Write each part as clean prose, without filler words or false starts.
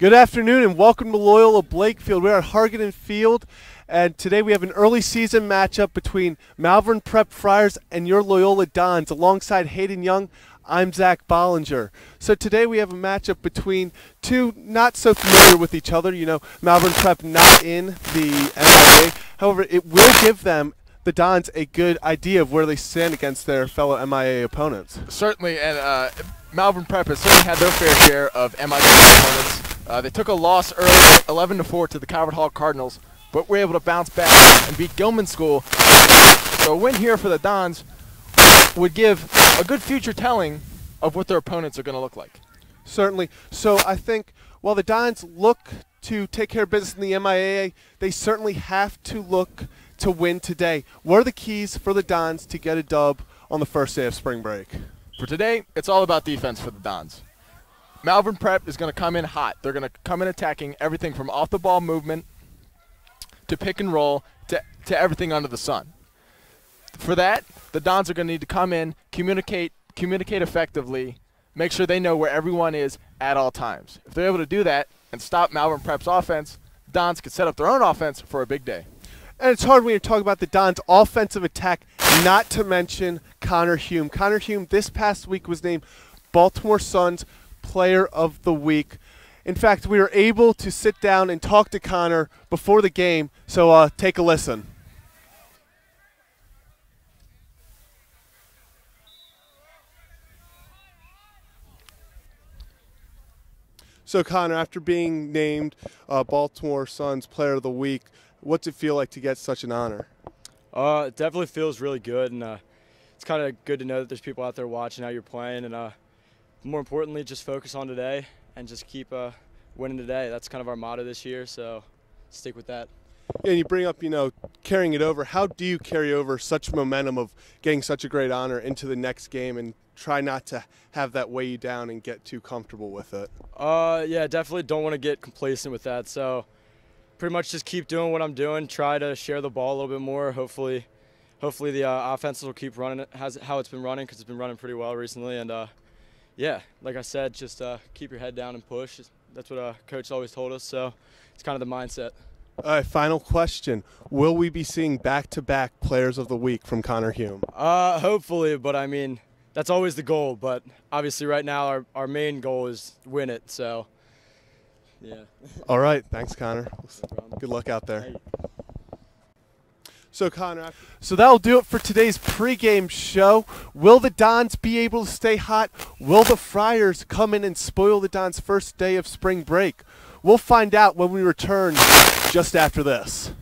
Good afternoon and welcome to Loyola Blakefield. We're at Hargaden Field, and today we have an early season matchup between Malvern Prep Friars and your Loyola Dons. Alongside Hayden Young, I'm Zach Bollinger. So today we have a matchup between two not so familiar with each other. You know, Malvern Prep not in the MIA. However, it will give them, the Dons, a good idea of where they stand against their fellow MIA opponents. Certainly, and Malvern Prep has certainly had their fair share of MIA opponents. They took a loss early, 11-4 to the Calvert Hall Cardinals, but were able to bounce back and beat Gilman School. So a win here for the Dons would give a good future telling of what their opponents are going to look like. Certainly. So I think while the Dons look to take care of business in the MIAA, they certainly have to look to win today. What are the keys for the Dons to get a dub on the first day of spring break? For today, it's all about defense for the Dons. Malvern Prep is going to come in hot. They're going to come in attacking everything from off-the-ball movement to pick and roll to everything under the sun. For that, the Dons are going to need to come in, communicate effectively, make sure they know where everyone is at all times. If they're able to do that and stop Malvern Prep's offense, Dons can set up their own offense for a big day. And it's hard when you're talking about the Dons' offensive attack, not to mention Connor Hume. Connor Hume this past week was named Baltimore Sun's Player of the Week. In fact, we were able to sit down and talk to Connor before the game, so take a listen. So Connor, after being named Baltimore Sun's Player of the Week, what's it feel like to get such an honor? It definitely feels really good, and it's kind of good to know that there's people out there watching how you're playing, and more importantly, just focus on today and just keep winning today. That's kind of our motto this year, so stick with that. Yeah, and you bring up, carrying it over. How do you carry over such momentum of getting such a great honor into the next game and try not to have that weigh you down and get too comfortable with it? Yeah, definitely don't want to get complacent with that. So pretty much just keep doing what I'm doing, try to share the ball a little bit more. Hopefully the offenses will keep running how it's been running, because it's been running pretty well recently. And yeah, like I said, just keep your head down and push. That's what Coach always told us, so it's kind of the mindset. All right, final question. Will we be seeing back-to-back Players of the Week from Connor Hume? Hopefully, but I mean, that's always the goal. But obviously right now our main goal is win it, so yeah. All right, thanks, Connor. No Good luck out there. Hey. So Connor, that'll do it for today's pregame show. Will the Dons be able to stay hot? Will the Friars come in and spoil the Dons' first day of spring break? We'll find out when we return just after this.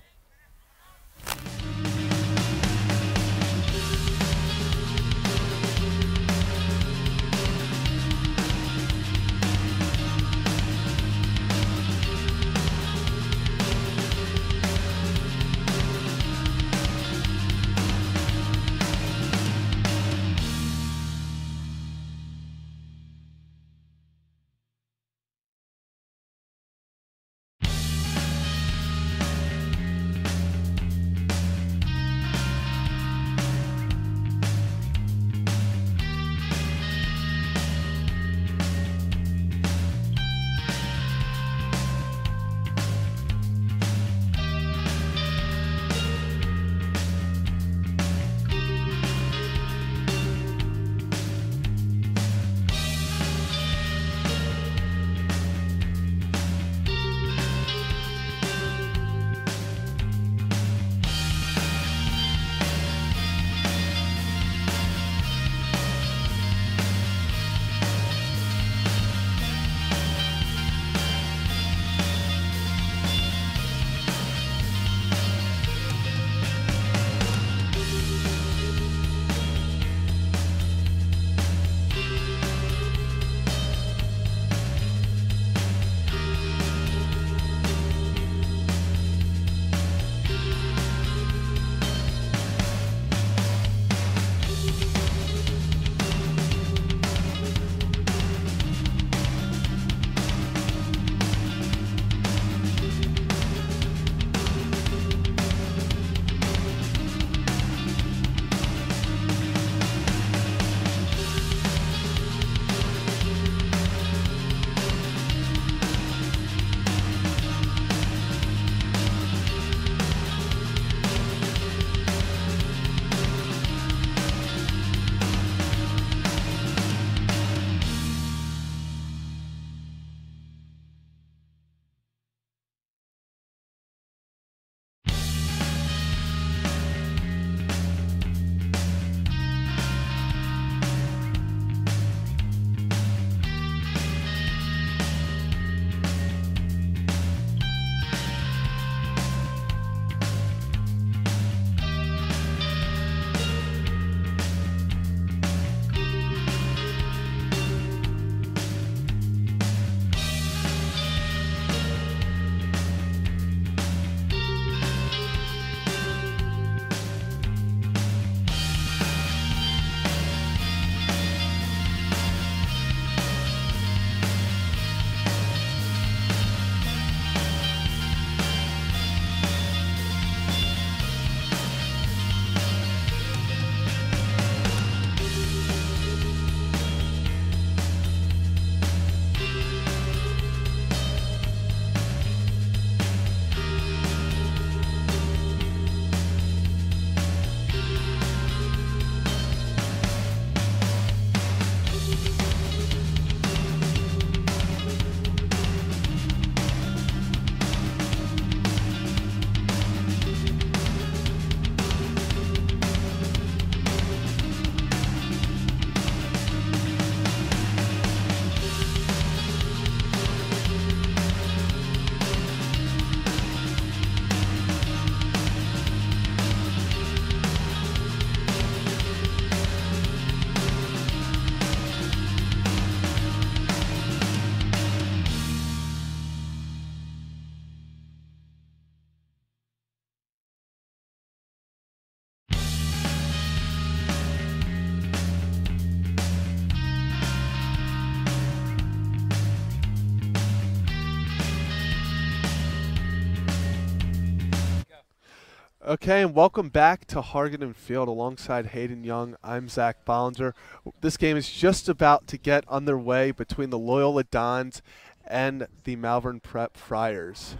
Okay, and welcome back to Hargaden Field alongside Hayden Young. I'm Zach Bollinger. This game is just about to get underway between the Loyola Dons and the Malvern Prep Friars.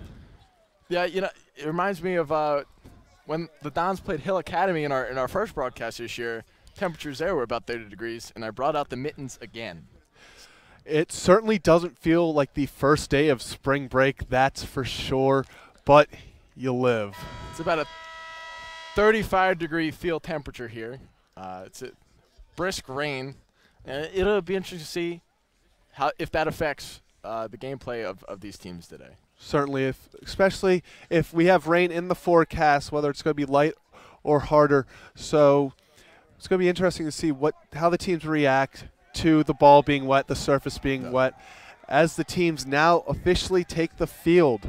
Yeah, it reminds me of when the Dons played Hill Academy in our first broadcast this year. Temperatures there were about 30 degrees, and I brought out the mittens again. It certainly doesn't feel like the first day of spring break, that's for sure, but you live. It's about a 35-degree field temperature here. It's a brisk rain. It'll be interesting to see if that affects the gameplay of these teams today. Certainly, especially if we have rain in the forecast, whether it's going to be light or harder. So it's going to be interesting to see how the teams react to the ball being wet, the surface being wet, as the teams now officially take the field.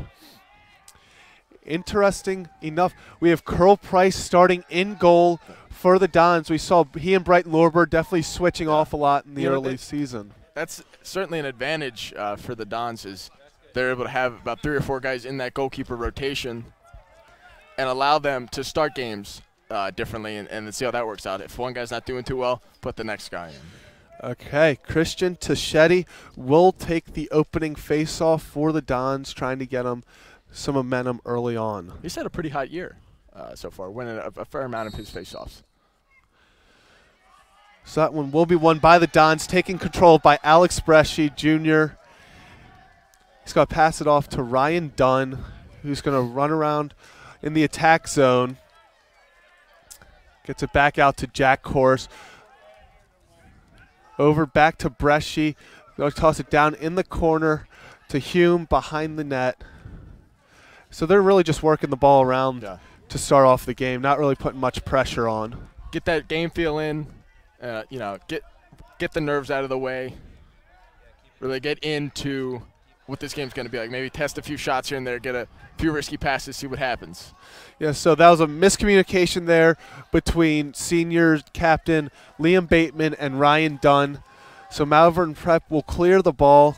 Interesting enough, we have Curl Price starting in goal for the Dons. We saw he and Brighton Lorber definitely switching off a lot in the early season. That's certainly an advantage for the Dons, is they're able to have about 3 or 4 guys in that goalkeeper rotation and allow them to start games differently and see how that works out. If one guy's not doing too well, put the next guy in. Okay, Christian Taschetti will take the opening face-off for the Dons, trying to get them some momentum early on. He's had a pretty hot year so far, winning a fair amount of his face-offs. So that one will be won by the Dons, taking control by Alex Bresci Jr. He's going to pass it off to Ryan Dunn, who's going to run around in the attack zone. Gets it back out to Jack Kors. Over back to Bresci. Going to toss it down in the corner to Hume behind the net. So they're really just working the ball around to start off the game, not really putting much pressure on. Get that game feel in, get the nerves out of the way. Really get into what this game's going to be like. Maybe test a few shots here and there, get a few risky passes, see what happens. Yeah, so that was a miscommunication there between senior captain Liam Bateman and Ryan Dunn. So Malvern Prep will clear the ball,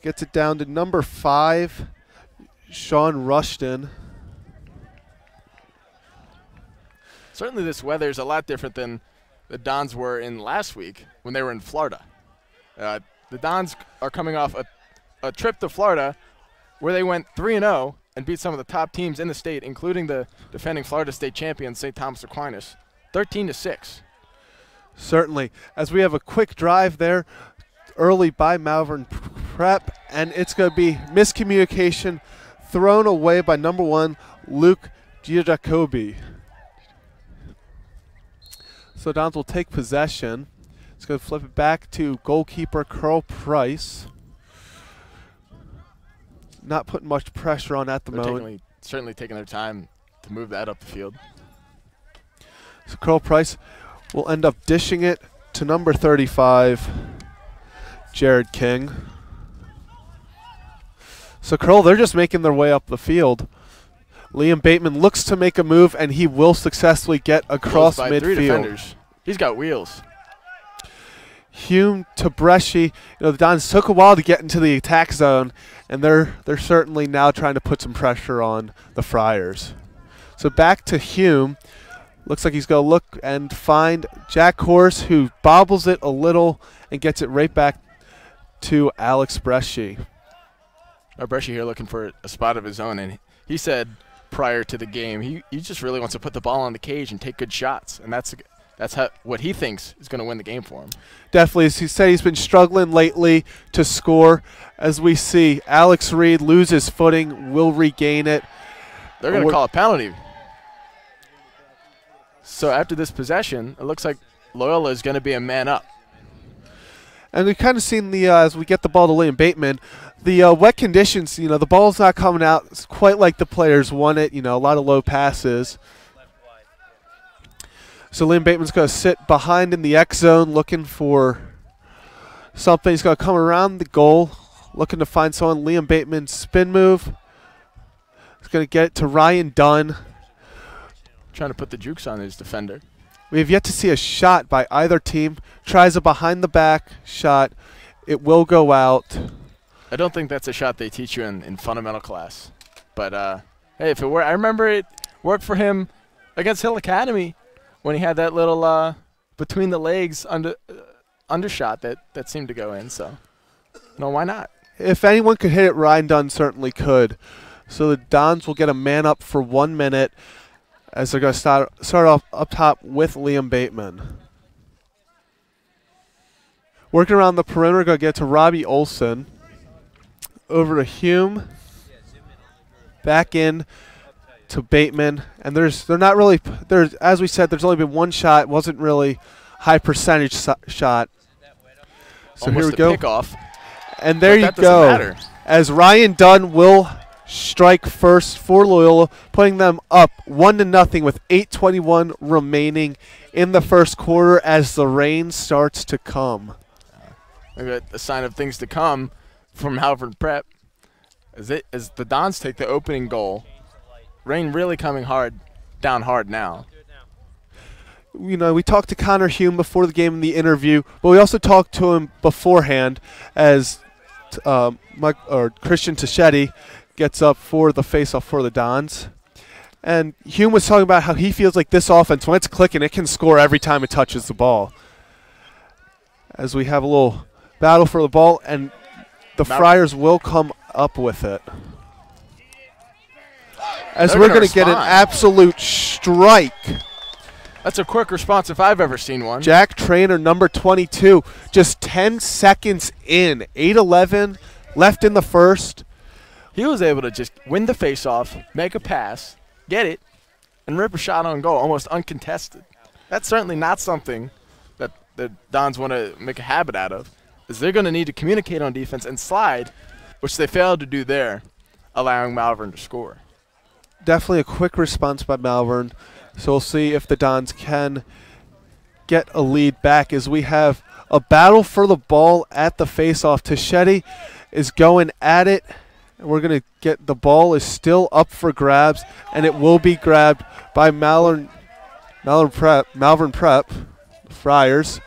gets it down to number 5, Sean Rushton. Certainly this weather is a lot different than the Dons were in last week when they were in Florida. The Dons are coming off a trip to Florida where they went 3-0 and beat some of the top teams in the state, including the defending Florida State champion, St. Thomas Aquinas, 13-6. Certainly. As we have a quick drive there early by Malvern Prep, and it's going to be miscommunication thrown away by number 1, Luke Giacobi. So Dons will take possession. It's going to flip it back to goalkeeper Curl Price. Not putting much pressure on at the moment. Certainly taking their time to move that up the field. So Curl Price will end up dishing it to number 35, Jared King. So Curl, they're just making their way up the field. Liam Bateman looks to make a move, and he will successfully get across midfield. 3 defenders. He's got wheels. Hume to Bresci. The Dons took a while to get into the attack zone, and they're certainly now trying to put some pressure on the Friars. So back to Hume. Looks like he's going to look and find Jack Horse, who bobbles it a little and gets it right back to Alex Bresci. Bresci here looking for a spot of his own, and he said prior to the game he just really wants to put the ball on the cage and take good shots, and that's what he thinks is going to win the game for him. Definitely, as he said, he's been struggling lately to score. As we see, Alex Reed loses footing, will regain it. They're going to call a penalty. So after this possession, it looks like Loyola is going to be a man up. And we've kind of seen as we get the ball to Liam Bateman, the wet conditions, the ball's not coming out. It's quite like the players want it, a lot of low passes. So Liam Bateman's going to sit behind in the X zone looking for something. He's going to come around the goal, looking to find someone. Liam Bateman spin move. He's going to get it to Ryan Dunn. Trying to put the jukes on his defender. We have yet to see a shot by either team. Tries a behind-the-back shot. It will go out. I don't think that's a shot they teach you in fundamental class. But, hey, if it were, I remember it worked for him against Hill Academy when he had that little between the legs undershot that seemed to go in. So, no, why not? If anyone could hit it, Ryan Dunn certainly could. So the Dons will get a man up for 1 minute as they're going to start off up top with Liam Bateman. Working around the perimeter, going to get to Robbie Olson. Over to Hume. Back in to Bateman. And they're not really, as we said, there's only been one shot. It wasn't really high percentage shot. So almost here we go. Pickoff. And there you that go. Matter. As Ryan Dunn will strike first for Loyola, putting them up 1-0 with 8:21 remaining in the first quarter as the rain starts to come. Maybe a sign of things to come from Malvern Prep as the Dons take the opening goal. Rain really coming down hard now. You know, we talked to Connor Hume before the game in the interview, but we also talked to him beforehand as Christian Taschetti gets up for the face-off for the Dons. And Hume was talking about how he feels like this offense, when it's clicking, it can score every time it touches the ball. As we have a little battle for the ball, and the Friars will come up with it. As we're going to get an absolute strike. That's a quick response if I've ever seen one. Jack Trainer, number 22, just 10 seconds in. 8:11 left in the first. He was able to just win the face-off, make a pass, get it, and rip a shot on goal, almost uncontested. That's certainly not something that the Dons want to make a habit out of, is they're going to need to communicate on defense and slide, which they failed to do there, allowing Malvern to score. Definitely a quick response by Malvern. So we'll see if the Dons can get a lead back as we have a battle for the ball at the face-off. Taschetti is going at it. We're going to get the ball is still up for grabs, and it will be grabbed by Malvern Prep, the Friars.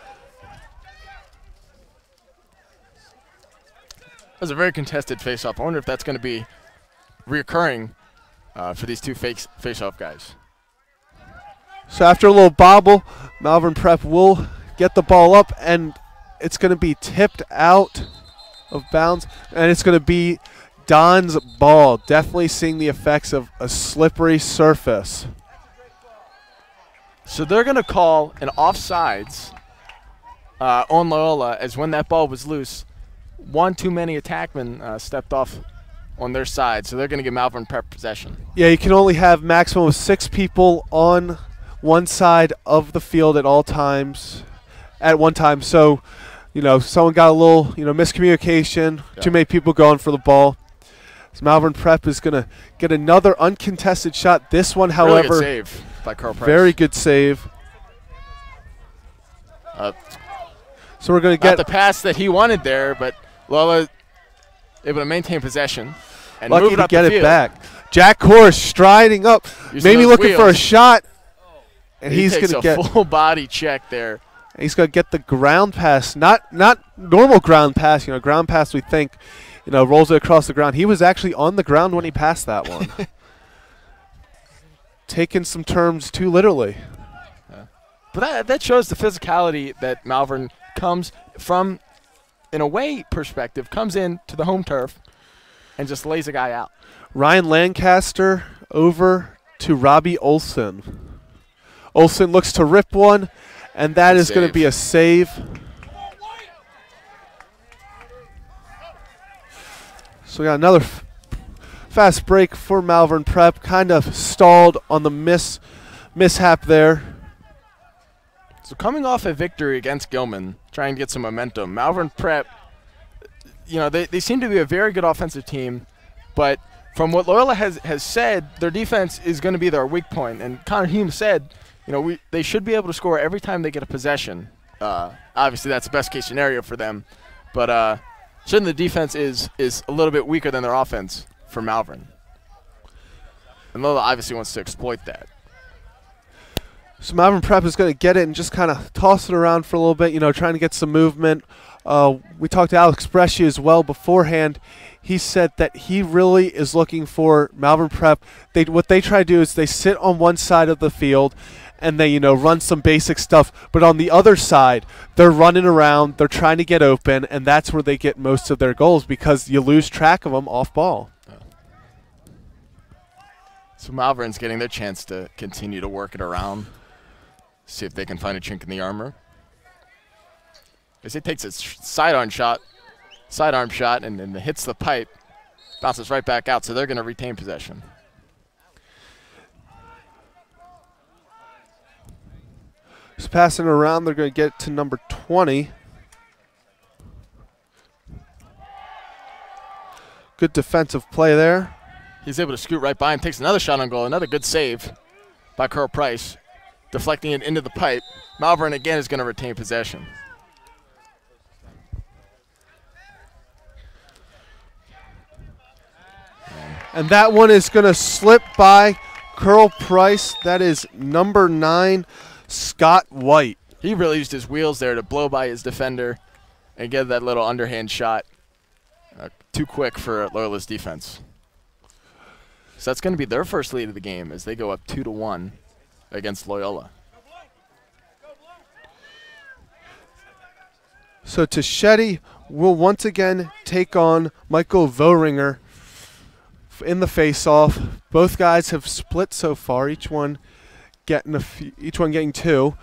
That was a very contested face-off. I wonder if that's going to be reoccurring for these two face-off guys. So after a little bobble, Malvern Prep will get the ball up, and it's going to be tipped out of bounds, and it's going to be Don's ball. Definitely seeing the effects of a slippery surface. So they're going to call an offsides on Loyola, as when that ball was loose, one too many attackmen stepped off on their side. So they're going to give Malvern Prep possession. Yeah, you can only have maximum of 6 people on one side of the field at all times, at one time. So, you know, someone got a little, miscommunication, too many people going for the ball. So Malvern Prep is going to get another uncontested shot. This one, however, really good save by Carl Price. Very good save. So we're going to get the pass that he wanted there, but Loyola able to maintain possession and lucky move it to up get the it field. back. Jack Kors striding up, maybe looking for a shot, and he he's going to get a full body check there. He's going to get the ground pass, not normal ground pass. Ground pass we think, rolls it across the ground. He was actually on the ground when he passed that one. Taking some terms too literally. But that shows the physicality that Malvern comes from, in a way perspective, comes in to the home turf and just lays a guy out. Ryan Lancaster over to Robbie Olson. Olson looks to rip one, and that is going to be a save. So we got another fast break for Malvern Prep. Kind of stalled on the mishap there. So coming off a victory against Gilman, trying to get some momentum, Malvern Prep, they seem to be a very good offensive team, but from what Loyola has said, their defense is going to be their weak point. And Connor Hume said, they should be able to score every time they get a possession. Obviously, that's the best case scenario for them, but certainly the defense is a little bit weaker than their offense for Malvern. And Loyola obviously wants to exploit that. So Malvern Prep is going to get it and just kind of toss it around for a little bit, you know, trying to get some movement. We talked to Alex Bresci as well beforehand. He said that he really is looking for Malvern Prep. What they try to do is they sit on one side of the field and they, you know, run some basic stuff. But on the other side, they're running around, they're trying to get open, and that's where they get most of their goals because you lose track of them off ball. So Malvern's getting their chance to continue to work it around, see if they can find a chink in the armor. As he takes a sidearm shot, and then hits the pipe, bounces right back out, so they're going to retain possession. Just passing it around, they're going to get to number 20. Good defensive play there. He's able to scoot right by him, takes another shot on goal, another good save by Carl Price, deflecting it into the pipe. Malvern again is going to retain possession. And that one is going to slip by Carl Price. That is number 9, Scott White. He really used his wheels there to blow by his defender and get that little underhand shot. Too quick for Loyola's defense. So that's going to be their first lead of the game as they go up 2-1 against Loyola. So Teschetti will once again take on Michael Voringer in the face-off. Both guys have split so far, each one getting 2.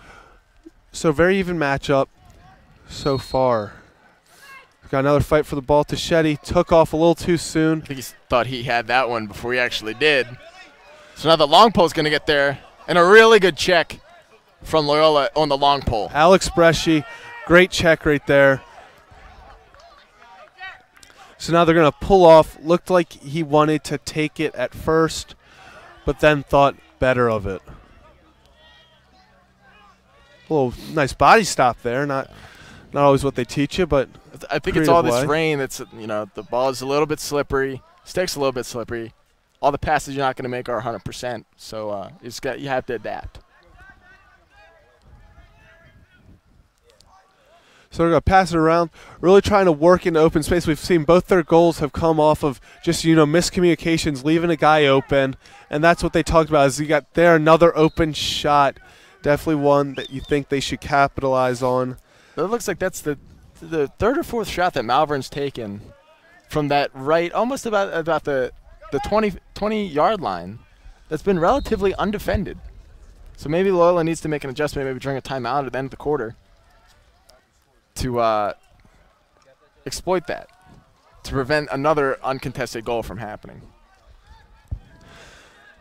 So very even matchup so far. Got another fight for the ball. Teschetti took off a little too soon. I think he thought he had that one before he actually did. So now the long pole is going to get there, and a really good check from Loyola on the long pole. Alex Bresci, great check right there. So now they're going to pull off. Looked like he wanted to take it at first, but then thought better of it. A little nice body stop there. Not always what they teach you, but I think it's all this rain that's, you know, the ball is a little bit slippery, stick's a little bit slippery. All the passes you're not going to make are 100%, so you have to adapt. So they're going to pass it around, really trying to work in open space. We've seen both their goals have come off of just, you know, miscommunications, leaving a guy open, and that's what they talked about is you got there another open shot, definitely one that you think they should capitalize on. It looks like that's the third or fourth shot that Malvern's taken from that right, almost about the 20-yard line that's been relatively undefended. So maybe Loyola needs to make an adjustment, maybe during a timeout at the end of the quarter, to exploit that, to prevent another uncontested goal from happening.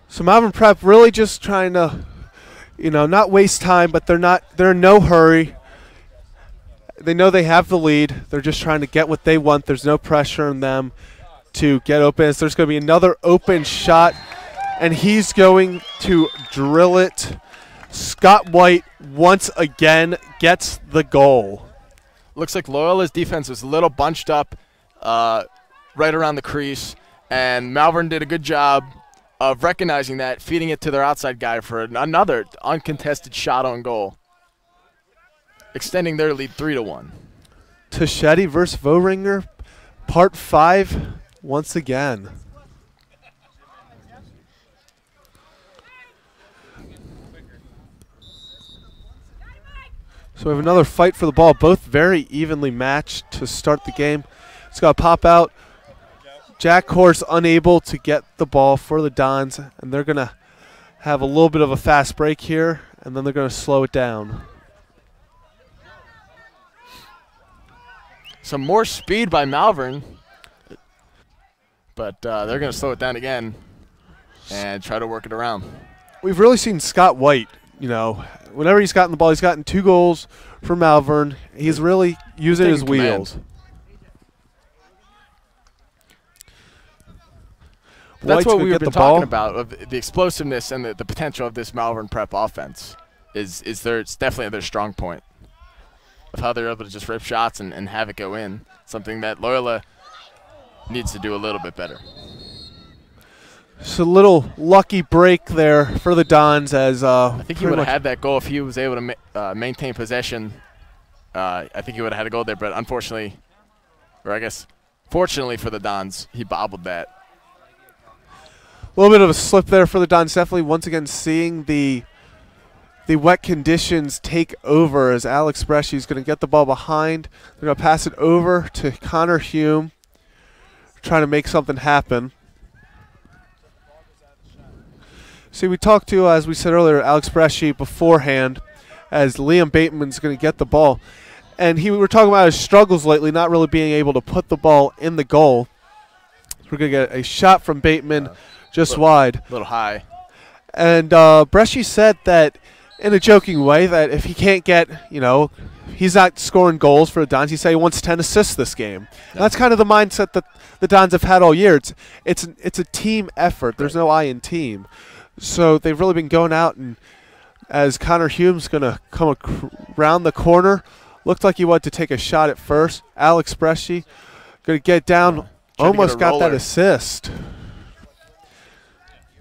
So Malvern Prep really just trying to, you know, not waste time, but they're in no hurry. They know they have the lead. They're just trying to get what they want. There's no pressure on them to get open. So there's going to be another open shot, and he's going to drill it. Scott White once again gets the goal. Looks like Loyola's defense was a little bunched up right around the crease, and Malvern did a good job of recognizing that, feeding it to their outside guy for another uncontested shot on goal, extending their lead 3-1. Teschetti versus Voringer, part 5 once again. So we have another fight for the ball, both very evenly matched to start the game. It's got to pop out. Jack Horse unable to get the ball for the Dons, and they're going to have a little bit of a fast break here, and then they're going to slow it down. Some more speed by Malvern, but they're going to slow it down again and try to work it around. We've really seen Scott White, you know, whenever he's gotten the ball, he's gotten 2 goals for Malvern. He's really using his wheels. That's what we've been talking about, of the explosiveness and the potential of this Malvern Prep offense. It's definitely their strong point of how they're able to just rip shots and have it go in, something that Loyola needs to do a little bit better. It's a little lucky break there for the Dons as I think he would have had that goal if he was able to maintain possession. I think he would have had a goal there, but unfortunately, or I guess fortunately for the Dons, he bobbled that. A little bit of a slip there for the Dons. Definitely once again seeing the wet conditions take over as Alex Bresci is going to get the ball behind. They're going to pass it over to Connor Hume, trying to make something happen. See, we talked to, as we said earlier, Alex Bresci beforehand, as Liam Bateman's going to get the ball. And we were talking about his struggles lately, not really being able to put the ball in the goal. We're going to get a shot from Bateman just wide. A little high. And Bresci said that, in a joking way, that if he can't get, he's not scoring goals for the Dons. He said he wants 10 assists this game. Yeah. That's kind of the mindset that the Dons have had all year. It's a team effort. There's no I in team. So they've really been going out, and as Connor Hume's going to come around the corner, looked like he wanted to take a shot at first. Alex Bresci going to get down, almost got that assist.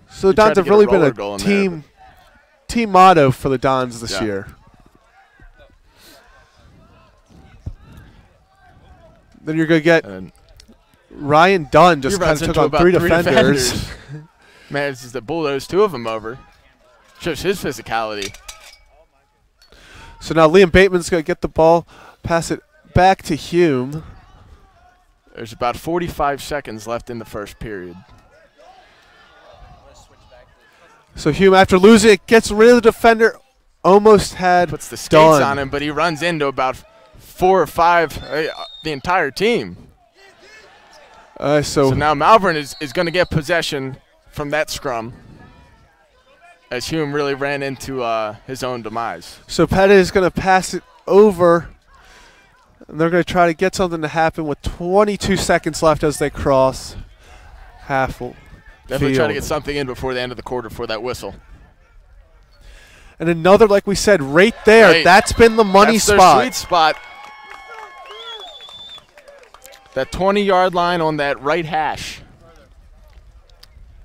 So the Dons have really been a team motto for the Dons this year. Then you're going to get Ryan Dunn just kind of took on three defenders. Manages to bulldoze two of them over. Shows his physicality. So now Liam Bateman's going to get the ball, pass it back to Hume. There's about 45 seconds left in the first period. So Hume, after losing it, gets rid of the defender. Almost had puts the skates on him, but he runs into about 4 or 5, the entire team. So now Malvern is going to get possession from that scrum, as Hume really ran into his own demise. So Pettit is going to pass it over, and they're going to try to get something to happen with 22 seconds left as they cross half field. Definitely try to get something in before the end of the quarter for that whistle. And another, like we said, right there. That's been the money spot. That's their sweet spot. That 20-yard line on that right hash.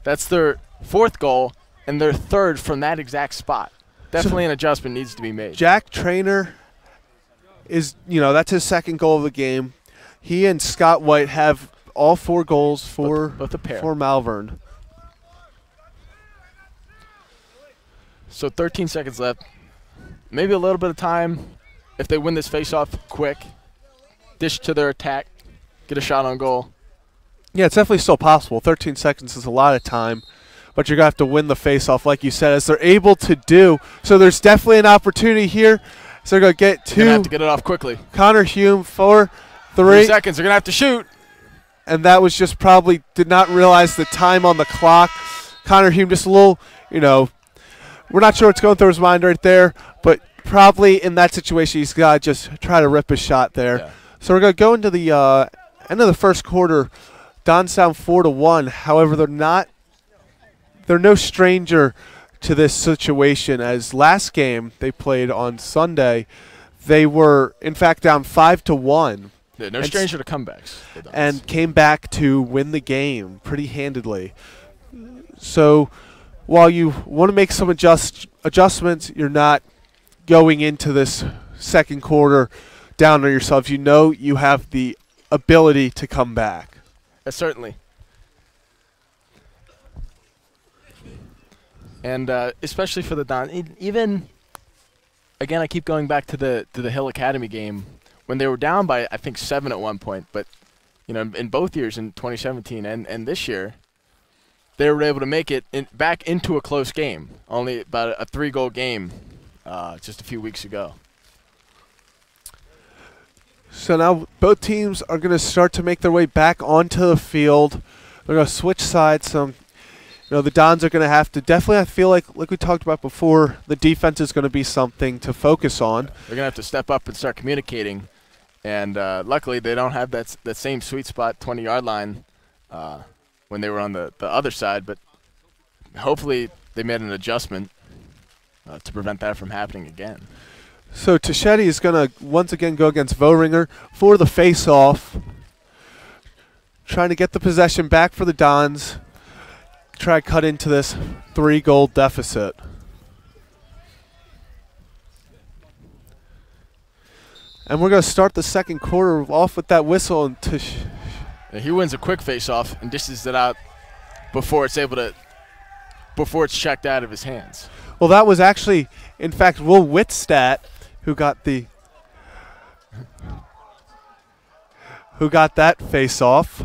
That's their 4th goal and their 3rd from that exact spot. Definitely an adjustment needs to be made. Jack Traynor is, that's his 2nd goal of the game. He and Scott White have all 4 goals for Malvern. So 13 seconds left. Maybe a little bit of time if they win this face-off quick. Dish to their attack. Get a shot on goal. Yeah, it's definitely still possible. 13 seconds is a lot of time, but you're going to have to win the face-off, like you said, as they're able to do. So there's definitely an opportunity here. So they're going to get 2. They're going to have to get it off quickly. Connor Hume, 4, 3. 3 seconds. They're going to have to shoot. And that was just probably did not realize the time on the clock. Connor Hume just a little, we're not sure what's going through his mind right there, but probably in that situation he's got to just try to rip his shot there. Yeah. So we're going to go into the end of the first quarter. Dons down 4-1. However, they're no stranger to this situation, as last game they played on Sunday, they were in fact down 5-1. Yeah, no stranger to comebacks. And came back to win the game pretty handedly. So while you want to make some adjustments, you're not going into this second quarter down on yourselves. You know you have the ability to come back. Certainly. And especially for the Don, even again, I keep going back to the Hill Academy game when they were down by I think 7 at one point. But in both years, in 2017 and this year, they were able to make it back into a close game. Only about a 3-goal game just a few weeks ago. So now both teams are going to start to make their way back onto the field. They're going to switch sides. The Dons are going to have to definitely, I feel like we talked about before, the defense is going to be something to focus on. They're going to have to step up and start communicating. And luckily they don't have that same sweet spot 20-yard line when they were on the other side. But hopefully they made an adjustment to prevent that from happening again. So Taschetti is going to once again go against Vohringer for the face-off. Trying to get the possession back for the Dons. try to cut into this 3-goal deficit. And we're going to start the second quarter off with that whistle. And he wins a quick face-off and dishes it out before it's checked out of his hands. Well, that was actually, in fact, Will Whitstadt who got that face-off.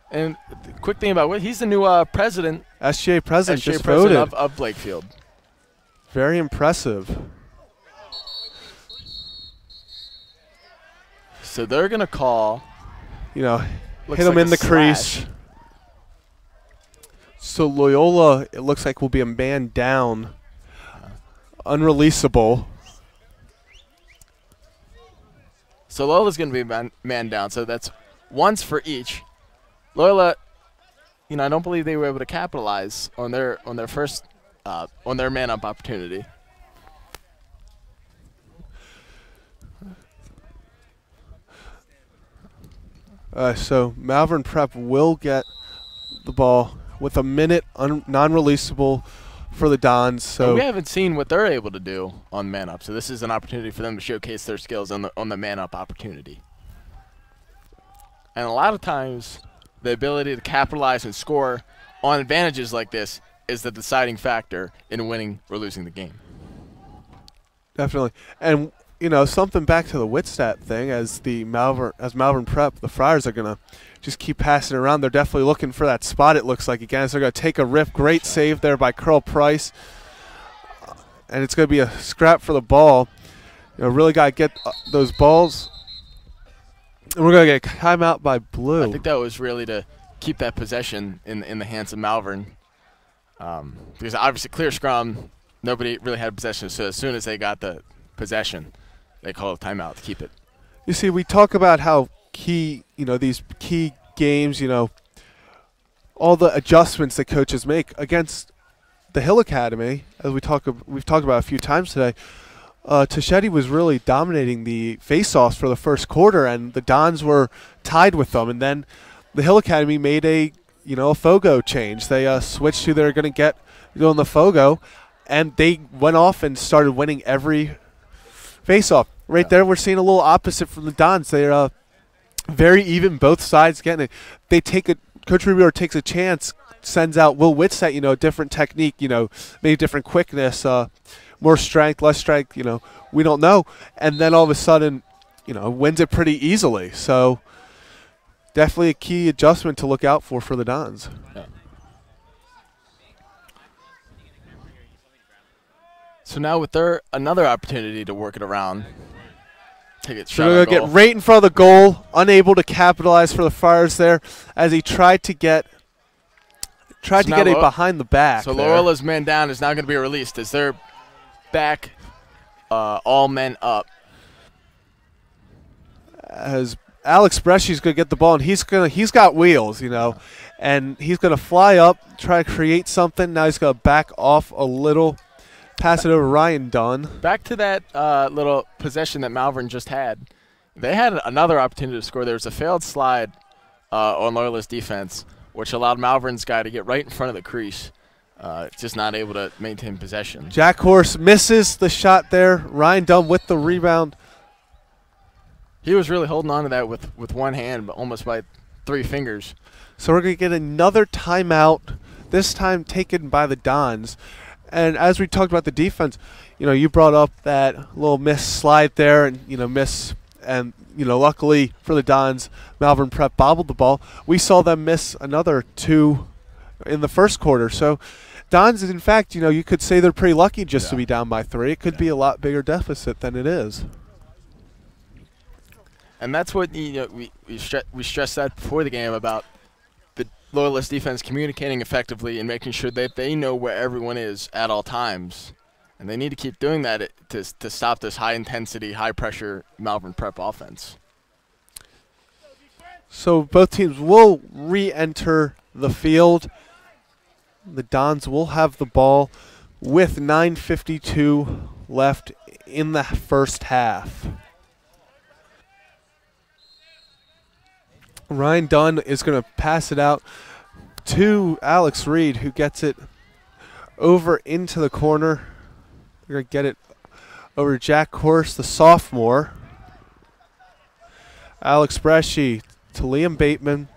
And the quick thing about he's the new president. SGA president just president voted. of Blakefield. Very impressive. So they're going to call. Hit him in the crease. So Loyola, it looks like, will be a man down. Unreleasable. So Loyola's going to be man down. So that's once for each. Loyola, I don't believe they were able to capitalize on their first on their man-up opportunity. So Malvern Prep will get the ball with a minute non-releasable for the Dons. So and we haven't seen what they're able to do on man-up. So this is an opportunity for them to showcase their skills on the man-up opportunity. And a lot of times, the ability to capitalize and score on advantages like this is the deciding factor in winning or losing the game. Definitely. And something back to the Whitstadt thing, as Malvern Prep, the Friars are gonna just keep passing it around. They're definitely looking for that spot, it looks like, again. So they're gonna take a rip. Great save there by Curl Price. And it's gonna be a scrap for the ball. Really gotta get those balls. And we're gonna get a timeout by Blue. I think that was really to keep that possession in the hands of Malvern. Because obviously clear scrum, nobody really had possession. So as soon as they got the possession, they call a timeout to keep it. You see, we talk about how key, these key games, all the adjustments that coaches make against the Hill Academy, as we've talked about a few times today. Tachetti was really dominating the face-offs for the first quarter, and the Dons were tied with them. And then the Hill Academy made a Fogo change. They switched to they're going to get on the Fogo, and they went off and started winning every face-off. Right there, we're seeing a little opposite from the Dons. They're very even, both sides getting it. They take Coach Rubio takes a chance, sends out Will Whitstadt, a different technique, maybe different quickness, more strength, less strength, we don't know. And then all of a sudden, wins it pretty easily. So definitely a key adjustment to look out for the Dons. Yeah. So now with another opportunity to work it around. Take it shot so they're going to get right in front of the goal, unable to capitalize for the Friars there as he tried to get a behind the back. So Loyola's man down is now going to be released as they're back all men up. As Alex Bresci's going to get the ball, and he's got wheels, and he's going to fly up, try to create something. Now he's going to back off a little. Pass it over to Ryan Dunn. Back to that little possession that Malvern just had. They had another opportunity to score. There was a failed slide on Loyola's defense, which allowed Malvern's guy to get right in front of the crease. Just not able to maintain possession. Jack Horse misses the shot there. Ryan Dunn with the rebound. He was really holding on to that with one hand, but almost by 3 fingers. So we're going to get another timeout, this time taken by the Dons. And as we talked about the defense, you brought up that little miss slide there and, luckily for the Dons, Malvern Prep bobbled the ball. We saw them miss another 2 in the first quarter. So Dons, in fact, you could say they're pretty lucky just to be down by 3. It could be a lot bigger deficit than it is. And that's what we stressed that before the game about the Loyalist defense communicating effectively and making sure that they know where everyone is at all times. And they need to keep doing that to stop this high-intensity, high-pressure Malvern Prep offense. So both teams will re-enter the field. The Dons will have the ball with 9:52 left in the first half. Ryan Dunn is going to pass it out to Alex Reed, who gets it over into the corner. They're going to get it over to Jack Horse, the sophomore. Alex Bresci to Liam Bateman.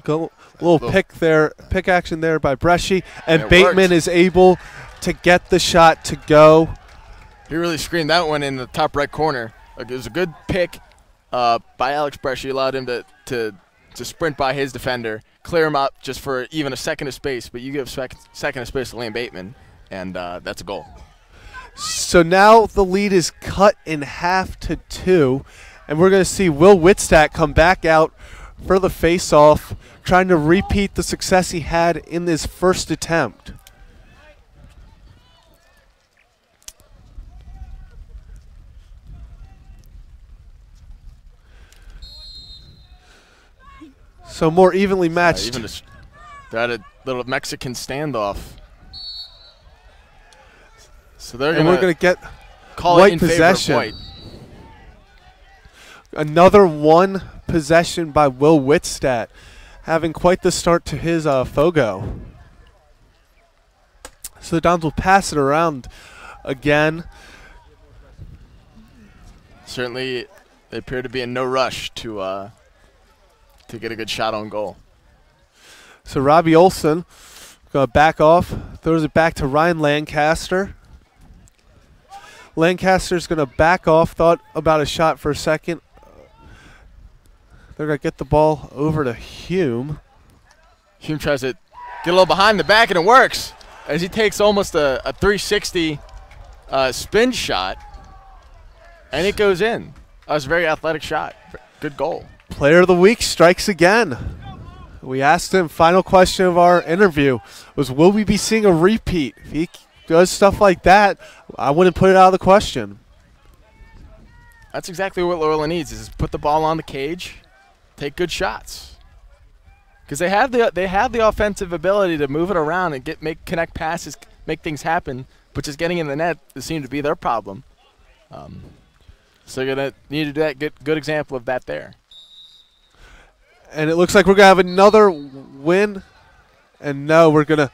Little pick action there by Bresci, and Bateman is able to get the shot to go. He really screened that one in the top right corner. It was a good pick by Alex Bresci. Allowed him to sprint by his defender, clear him up just for even a second of space, but you give second of space to Liam Bateman, and that's a goal. So now the lead is cut in half to 2, and we're going to see Will Whitstadt come back out for the face-off, trying to repeat the success he had in his first attempt. So more evenly matched. They had a little Mexican standoff. So they're we're going to get call White it in possession. favor of White. Another one possession by Will Whitstadt, having quite the start to his Fogo. So the Dons will pass it around again. Certainly, they appear to be in no rush to get a good shot on goal. So Robbie Olson going to back off, throws it back to Ryan Lancaster. Lancaster's going to back off, thought about a shot for a second. They're going to get the ball over to Hume. Hume tries to get a little behind the back, and it works as he takes almost a 360 spin shot, and it goes in. That was a very athletic shot. Good goal. Player of the week strikes again. We asked him, final question of our interview was, will we be seeing a repeat? If he does stuff like that, I wouldn't put it out of the question. That's exactly what Loyola needs, is put the ball on the cage, take good shots. Because they have the offensive ability to move it around and connect passes, make things happen, but just getting in the net seemed to be their problem. So you're going to need to get good example of that there. And it looks like we're going to have another win. And no, we're going to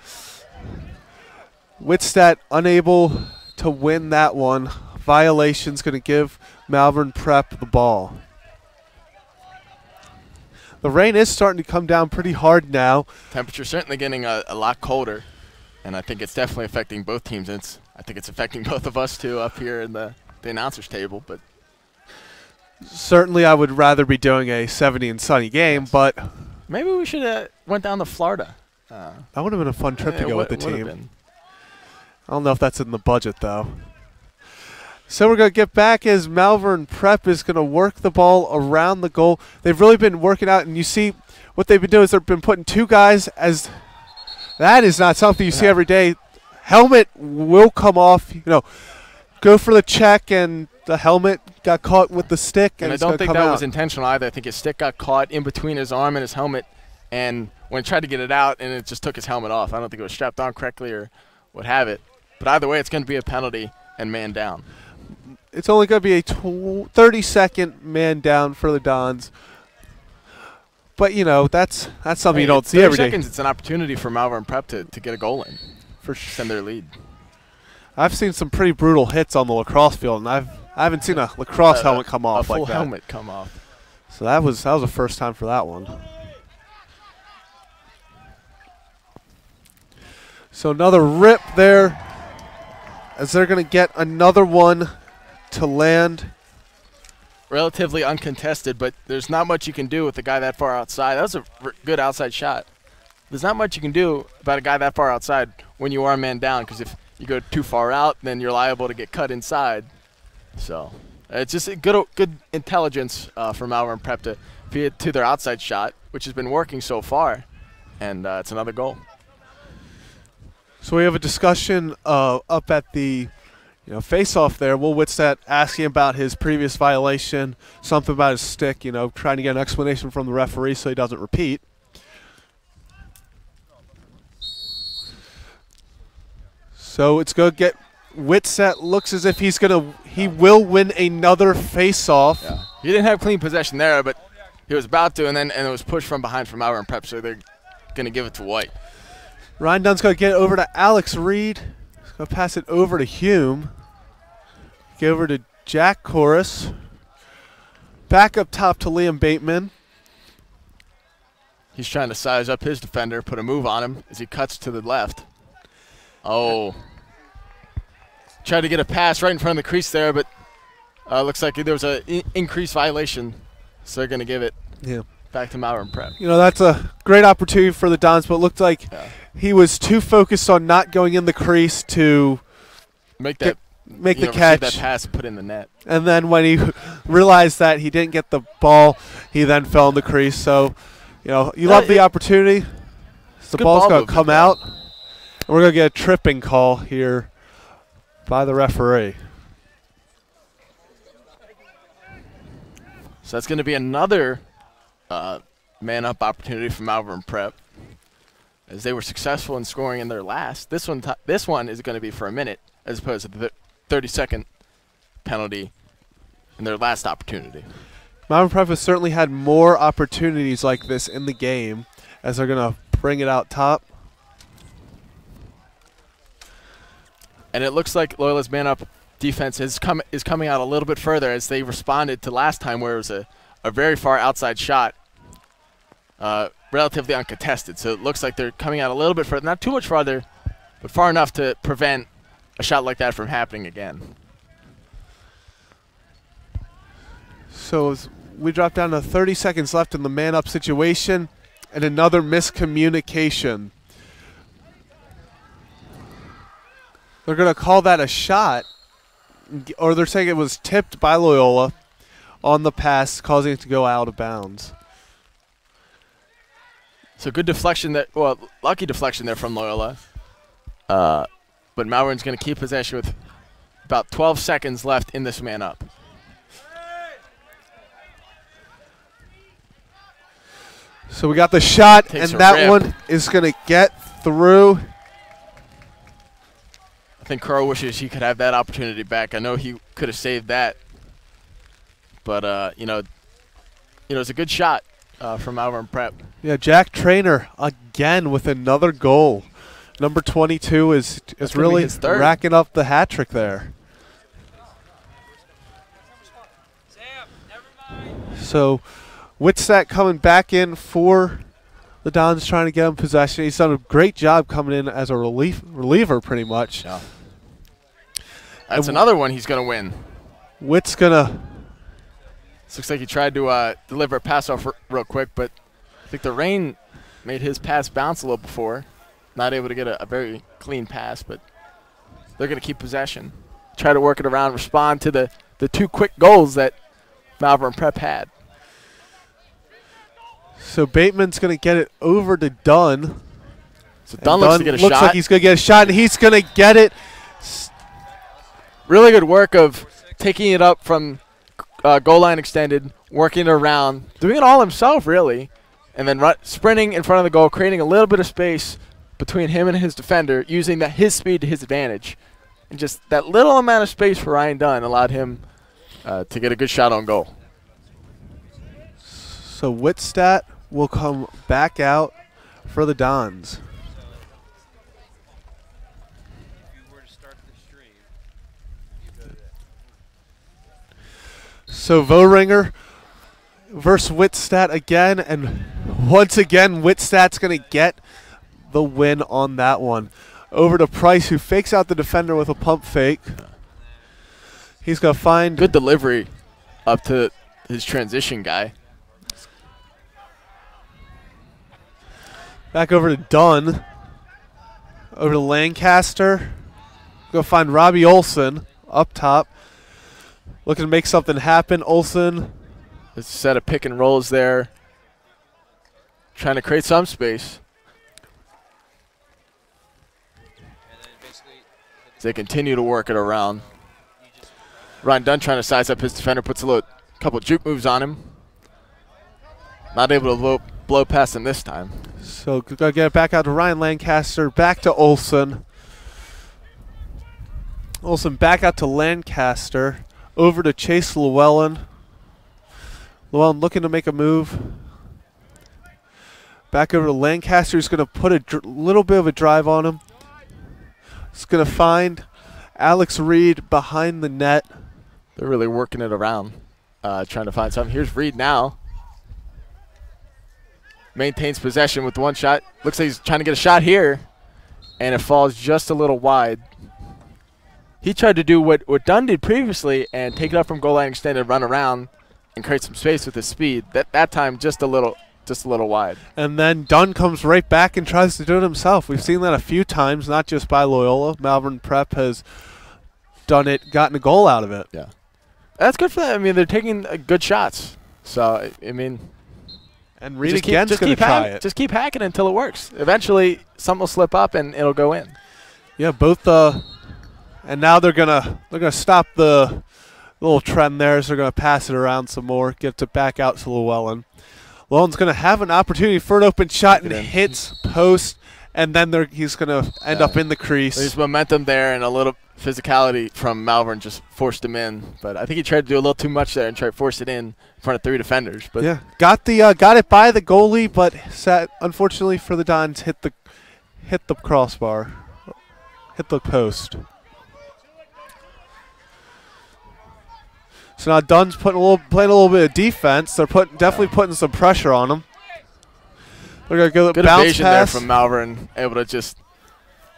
Whitstadt unable to win that one. Violation's going to give Malvern Prep the ball. The rain is starting to come down pretty hard now. Temperature's certainly getting a lot colder, and I think it's definitely affecting both teams. I think it's affecting both of us too up here in the announcer's table. But certainly I would rather be doing a 70 and sunny game, but maybe we should have went down to Florida. That would have been a fun trip to go with the team. Been. I don't know if that's in the budget, though. So we're going to get back as Malvern Prep is going to work the ball around the goal. They've really been working out, and you see what they've been doing is they've been putting two guys as – that is not something you see every day. Helmet will come off, go for the check, and the helmet got caught with the stick. And I don't think that was intentional either. I think his stick got caught in between his arm and his helmet, and when he tried to get it out, and it just took his helmet off. I don't think it was strapped on correctly or what have it. But either way, it's going to be a penalty and man down. It's only going to be a 30-second man down for the Dons. But, that's something you don't see every day. 30 seconds, it's an opportunity for Malvern Prep to get a goal in, send their lead. I've seen some pretty brutal hits on the lacrosse field, and I haven't seen a lacrosse helmet come off like that. A full helmet come off. So that was a first time for that one. So another rip there as they're going to get another one to land. Relatively uncontested, but there's not much you can do with a guy that far outside. That was a good outside shot. There's not much you can do about a guy that far outside when you are man down, because if you go too far out, then you're liable to get cut inside. So it's just a good intelligence from Malvern Prep to feed to their outside shot, which has been working so far, and it's another goal. So we have a discussion up at the face-off there. Will Whitstadt asking about his previous violation, something about his stick, trying to get an explanation from the referee so he doesn't repeat. So it's going to get Whitstadt looks as if he will win another face-off. Yeah. He didn't have clean possession there, but he was about to, and it was pushed from behind from Malvern Prep, so they're going to give it to White. Ryan Dunn's going to get it over to Alex Reed. He's going to pass it over to Hume. Get over to Jack Corus. Back up top to Liam Bateman. He's trying to size up his defender, put a move on him as he cuts to the left. Oh. Tried to get a pass right in front of the crease there, but looks like there was an increased violation. So they're going to give it back to Malvern Prep. You know, that's a great opportunity for the Dons, but it looked like he was too focused on not going in the crease to make the catch. That pass put in the net. And then when he realized that he didn't get the ball, he then fell in the crease. So, you know, you love the opportunity. The ball's going to come out. And we're going to get a tripping call here by the referee. So that's going to be another man-up opportunity for Malvern Prep, as they were successful in scoring in their last. This one is going to be for a minute, as opposed to the 30-second penalty in their last opportunity. Malvern Prep has certainly had more opportunities like this in the game, as they're going to bring it out top. And it looks like Loyola's man-up defense is coming out a little bit further, as they responded to last time where it was a very far outside shot, relatively uncontested. So it looks like they're coming out a little bit further, not too much farther, but far enough to prevent a shot like that from happening again. So as we drop down to 30 seconds left in the man-up situation, and another miscommunication. They're going to call that a shot, or they're saying it was tipped by Loyola on the pass, causing it to go out of bounds. So good deflection there. Well, lucky deflection there from Loyola. But Malvern's going to keep possession with about 12 seconds left in this man-up. So we got the shot, and that one is going to get through. I think Crow wishes he could have that opportunity back. I know he could have saved that, but you know, it's a good shot from Malvern Prep. Yeah, Jack Trainer again with another goal. Number 22 is really racking up the hat trick there. So Wittstadt coming back in for the Dons, trying to get him possession. He's done a great job coming in as a reliever pretty much. Yeah. That's another one he's going to win. Witt's going to... This looks like he tried to deliver a pass off real quick, but I think the rain made his pass bounce a little before. Not able to get a very clean pass, but they're going to keep possession. Try to work it around, respond to the two quick goals that Malvern Prep had. So Bateman's going to get it over to Dunn. So Dunn looks to get a shot. Looks like he's going to get a shot, and he's going to get it. Really good work of taking it up from goal line extended, working it around, doing it all himself, really, and then sprinting in front of the goal, creating a little bit of space between him and his defender, using his speed to his advantage. And just that little amount of space for Ryan Dunn allowed him to get a good shot on goal. So Wittstadt will come back out for the Dons. So Vohringer versus Wittstadt again, and once again Wittstadt's going to get the win on that one. Over to Price, who fakes out the defender with a pump fake. He's going to find... Good delivery up to his transition guy. Back over to Dunn. Over to Lancaster. Go find Robbie Olson up top. Looking to make something happen. Olson. Let's set of pick and rolls there. Trying to create some space. As they continue to work it around. Ryan Dunn trying to size up his defender. Puts a couple juke moves on him. Not able to blow past him this time. So gotta get it back out to Ryan Lancaster. Back to Olson. Olson back out to Lancaster. Over to Chase Llewellyn. Llewellyn looking to make a move. Back over to Lancaster. He's going to put a little bit of a drive on him. He's going to find Alex Reed behind the net. They're really working it around, trying to find something. Here's Reed now. Maintains possession with one shot. Looks like he's trying to get a shot here, and it falls just a little wide. He tried to do what Dunn did previously and take it up from goal line extended, run around, and create some space with his speed. That time just a little wide. And then Dunn comes right back and tries to do it himself. We've seen that a few times, not just by Loyola. Malvern Prep has done it, gotten a goal out of it. Yeah. That's good for them. I mean, they're taking good shots. So, I mean. And Reed again's going to try it. Just keep hacking until it works. Eventually, something will slip up and it'll go in. Yeah, both and now they're gonna stop the little trend there, so they're gonna pass it around some more, get it back out to Llewellyn. Llewellyn's gonna have an opportunity for an open shot and hits post, and then he's gonna end up in the crease. There's momentum there, and a little physicality from Malvern just forced him in. But I think he tried to do a little too much there and try to force it in front of 3 defenders. But yeah, got it by the goalie, but unfortunately for the Dons, hit the crossbar, hit the post. So now Dunn's playing a little bit of defense. They're definitely putting some pressure on him. They're gonna go good bounce evasion pass there from Malvern, able to just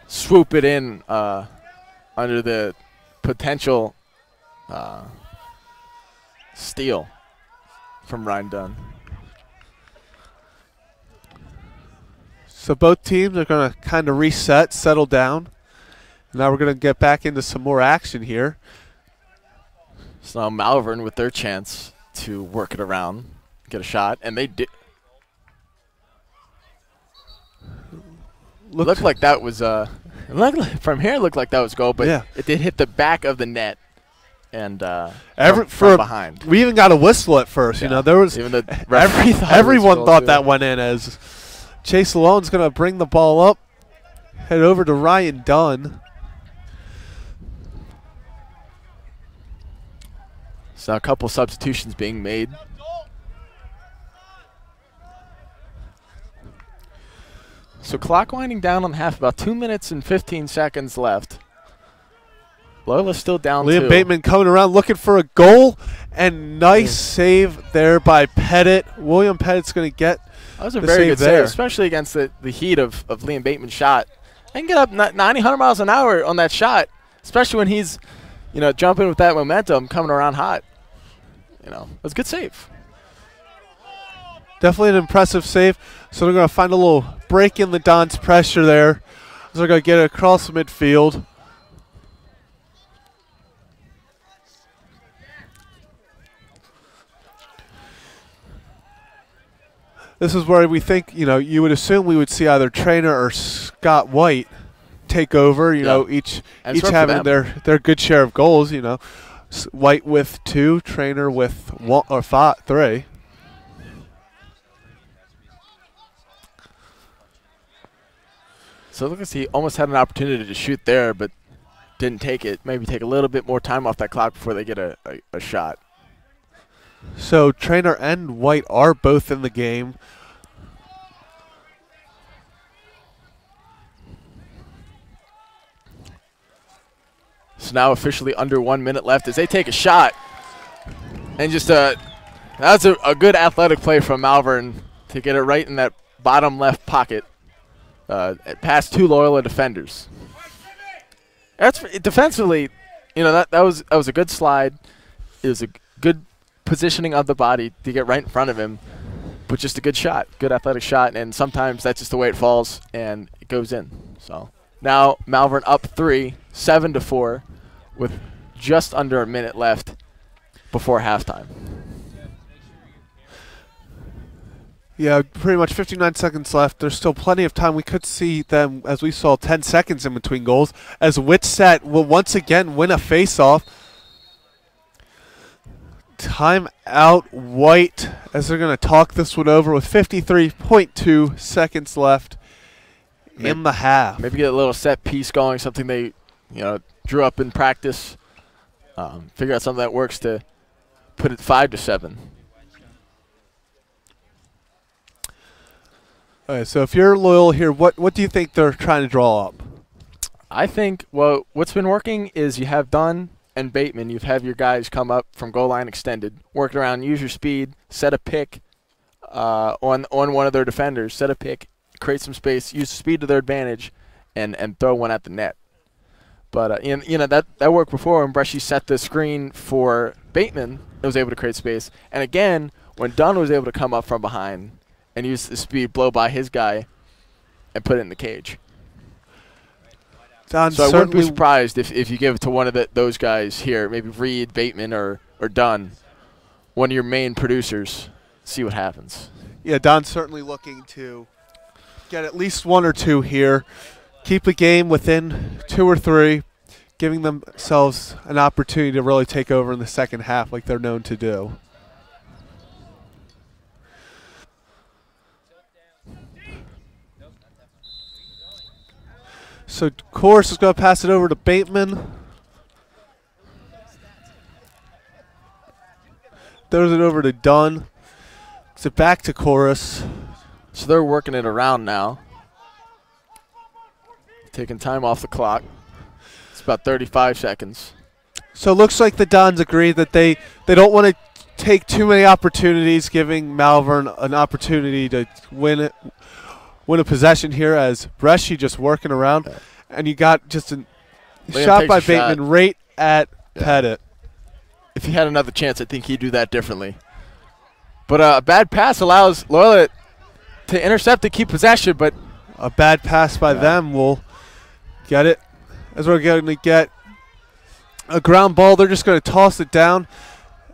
swoop it in under the potential steal from Ryan Dunn. So both teams are gonna kind of reset, settle down. Now we're gonna get back into some more action here. So now Malvern with their chance to work it around, get a shot, and they did. Looked like that was from here. It looked like that was goal, but yeah, it did hit the back of the net, and from behind. We even got a whistle at first. Yeah. You know, there was even the referee everyone thought that went in. As Chase Llewellyn's going to bring the ball up, head over to Ryan Dunn. So a couple substitutions being made. So clock winding down on half, about 2 minutes and 15 seconds left. Loyola's still down Liam 2. Bateman coming around looking for a goal, and nice save there by Pettit. William Pettit's going to get that was a very good save, especially against the heat of Liam Bateman's shot. I can get up 90, 100 miles an hour on that shot, especially when he's, jumping with that momentum, coming around hot. It was a good save. Definitely an impressive save. So they're going to find a little break in the Dons' pressure there. So they're going to get it across midfield. This is where we think, you would assume we would see either Trainer or Scott White take over, each having their good share of goals, White with 2, Trainer with 1 or 3. So look at he almost had an opportunity to shoot there, but didn't take it. Maybe take a little bit more time off that clock before they get a shot. So Trainer and White are both in the game. So now officially under 1 minute left as they take a shot. And just that's a good athletic play from Malvern to get it right in that bottom left pocket. Past 2 Loyola defenders. That's defensively, that was a good slide. It was a good positioning of the body to get right in front of him, but just a good shot, good athletic shot, and sometimes that's just the way it falls and it goes in. So now Malvern up 3, 7-4, with just under a minute left before halftime. Yeah, pretty much 59 seconds left. There's still plenty of time. We could see them, as we saw, 10 seconds in between goals, as Whitset will once again win a face-off. Time out White, as they're going to talk this one over with 53.2 seconds left in the half. Maybe get a little set piece going, something they drew up in practice. Figure out something that works to put it 5-7. All right, so if you're loyal here, what do you think they're trying to draw up? I think, well, what's been working is you have Dunn and Bateman. You have your guys come up from goal line extended, work it around, use your speed, set a pick on one of their defenders, set a pick, create some space, use the speed to their advantage, and throw one at the net. But that worked before when Bresci set the screen for Bateman. It was able to create space, and again when Dunn was able to come up from behind and use the speed, blow by his guy, and put it in the cage. Don, so I wouldn't be surprised if you give it to one of those guys here, maybe Reed, Bateman, or Dunn, one of your main producers. See what happens. Yeah, Don's certainly looking to get at least one or two here, keep the game within 2 or 3, giving themselves an opportunity to really take over in the second half like they're known to do. So Chorus is going to pass it over to Bateman. Throws it over to Dunn. It's back to Chorus. So they're working it around now. Taking time off the clock. It's about 35 seconds. So it looks like the Dons agree that they don't want to take too many opportunities, giving Malvern an opportunity to win a possession here as Bresci just working around. And you got just a shot by Bateman right at Pettit. If he had another chance, I think he'd do that differently. But a bad pass allows Loyola to intercept and keep possession, but a bad pass by them will get it. As we're going to get a ground ball, they're just going to toss it down.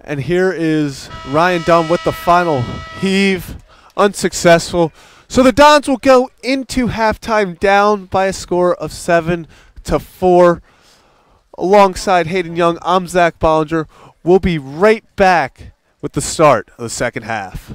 And here is Ryan Dunn with the final heave, unsuccessful. So the Dons will go into halftime down by a score of 7-4. Alongside Hayden Young, I'm Zach Bollinger. We'll be right back with the start of the second half.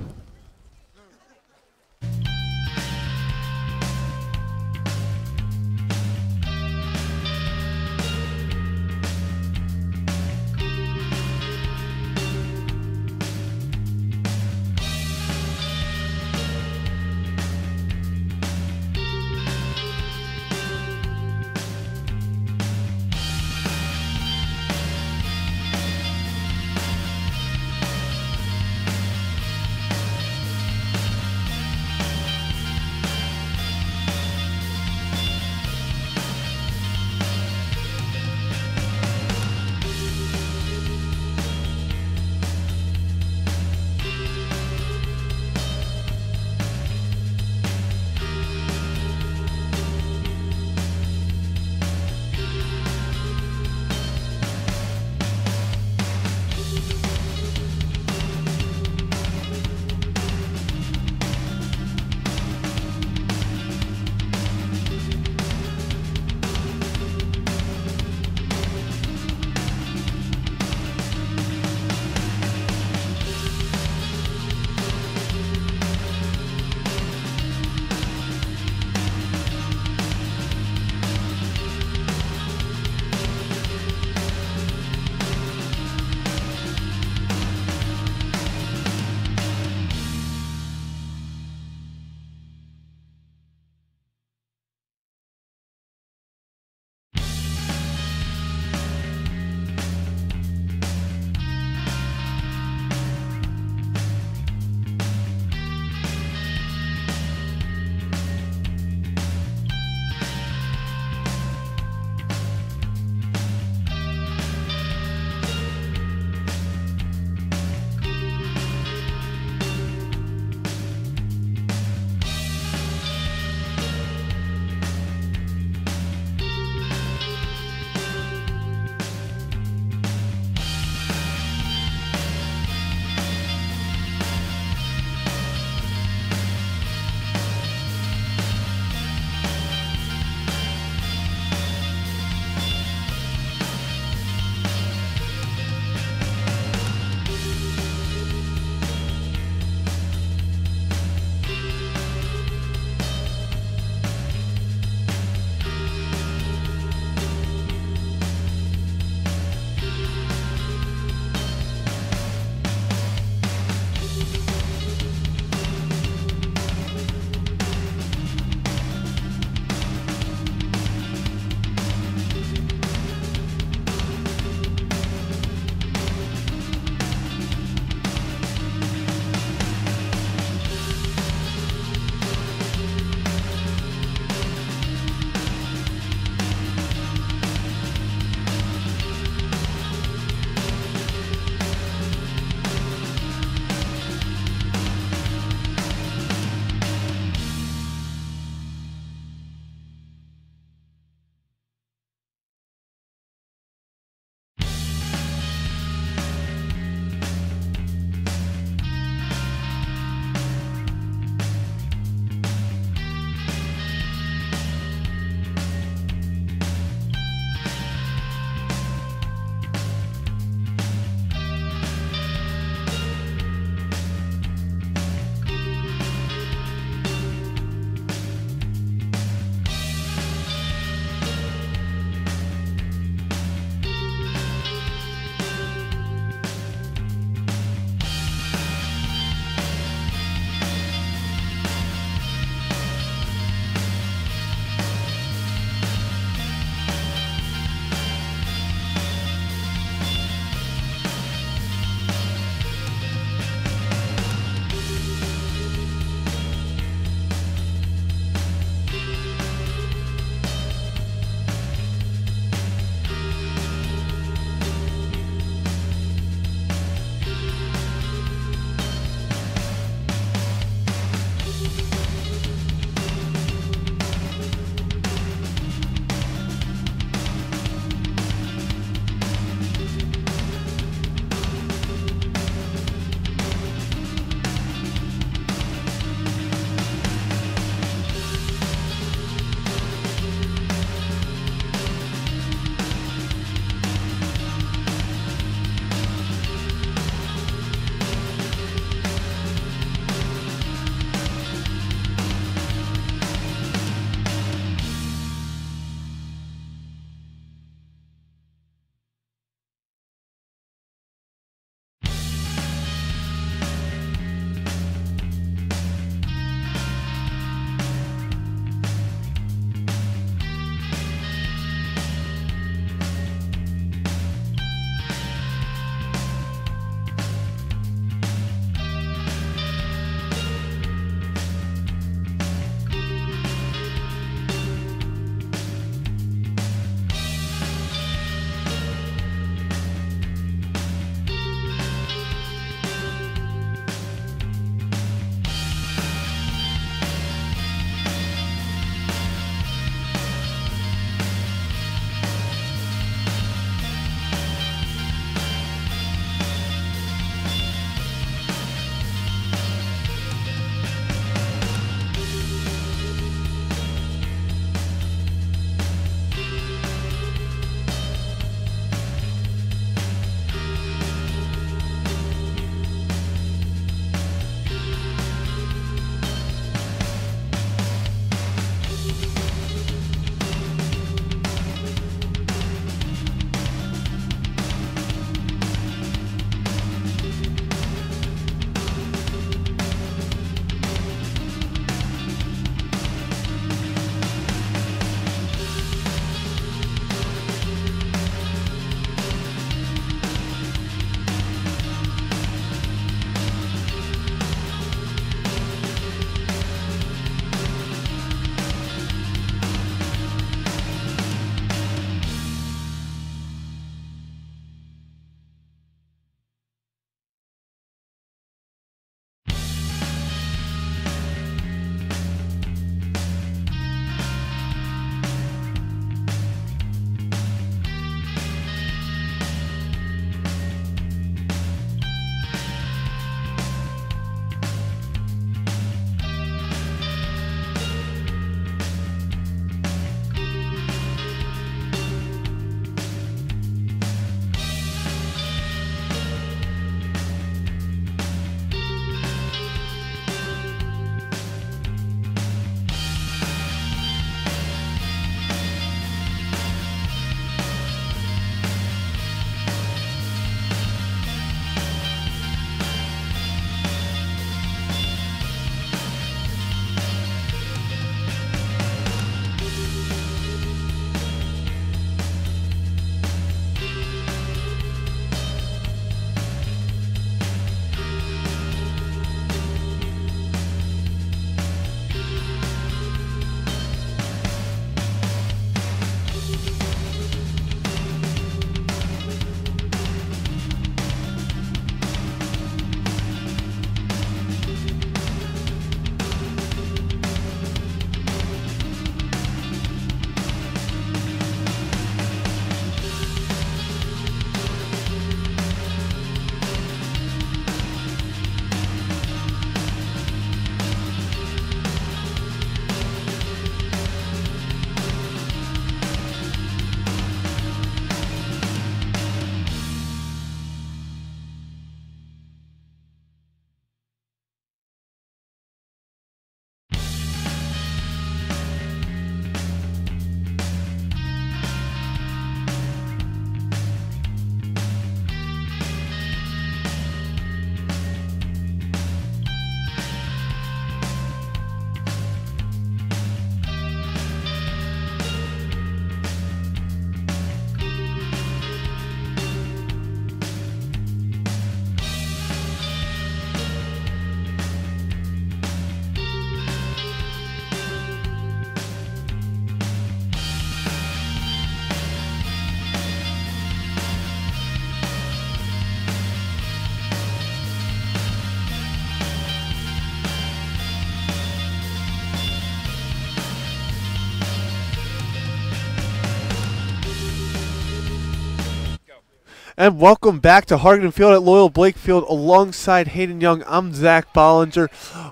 And welcome back to Hargaden Field at Loyola Blakefield alongside Hayden Young. I'm Zach Bollinger.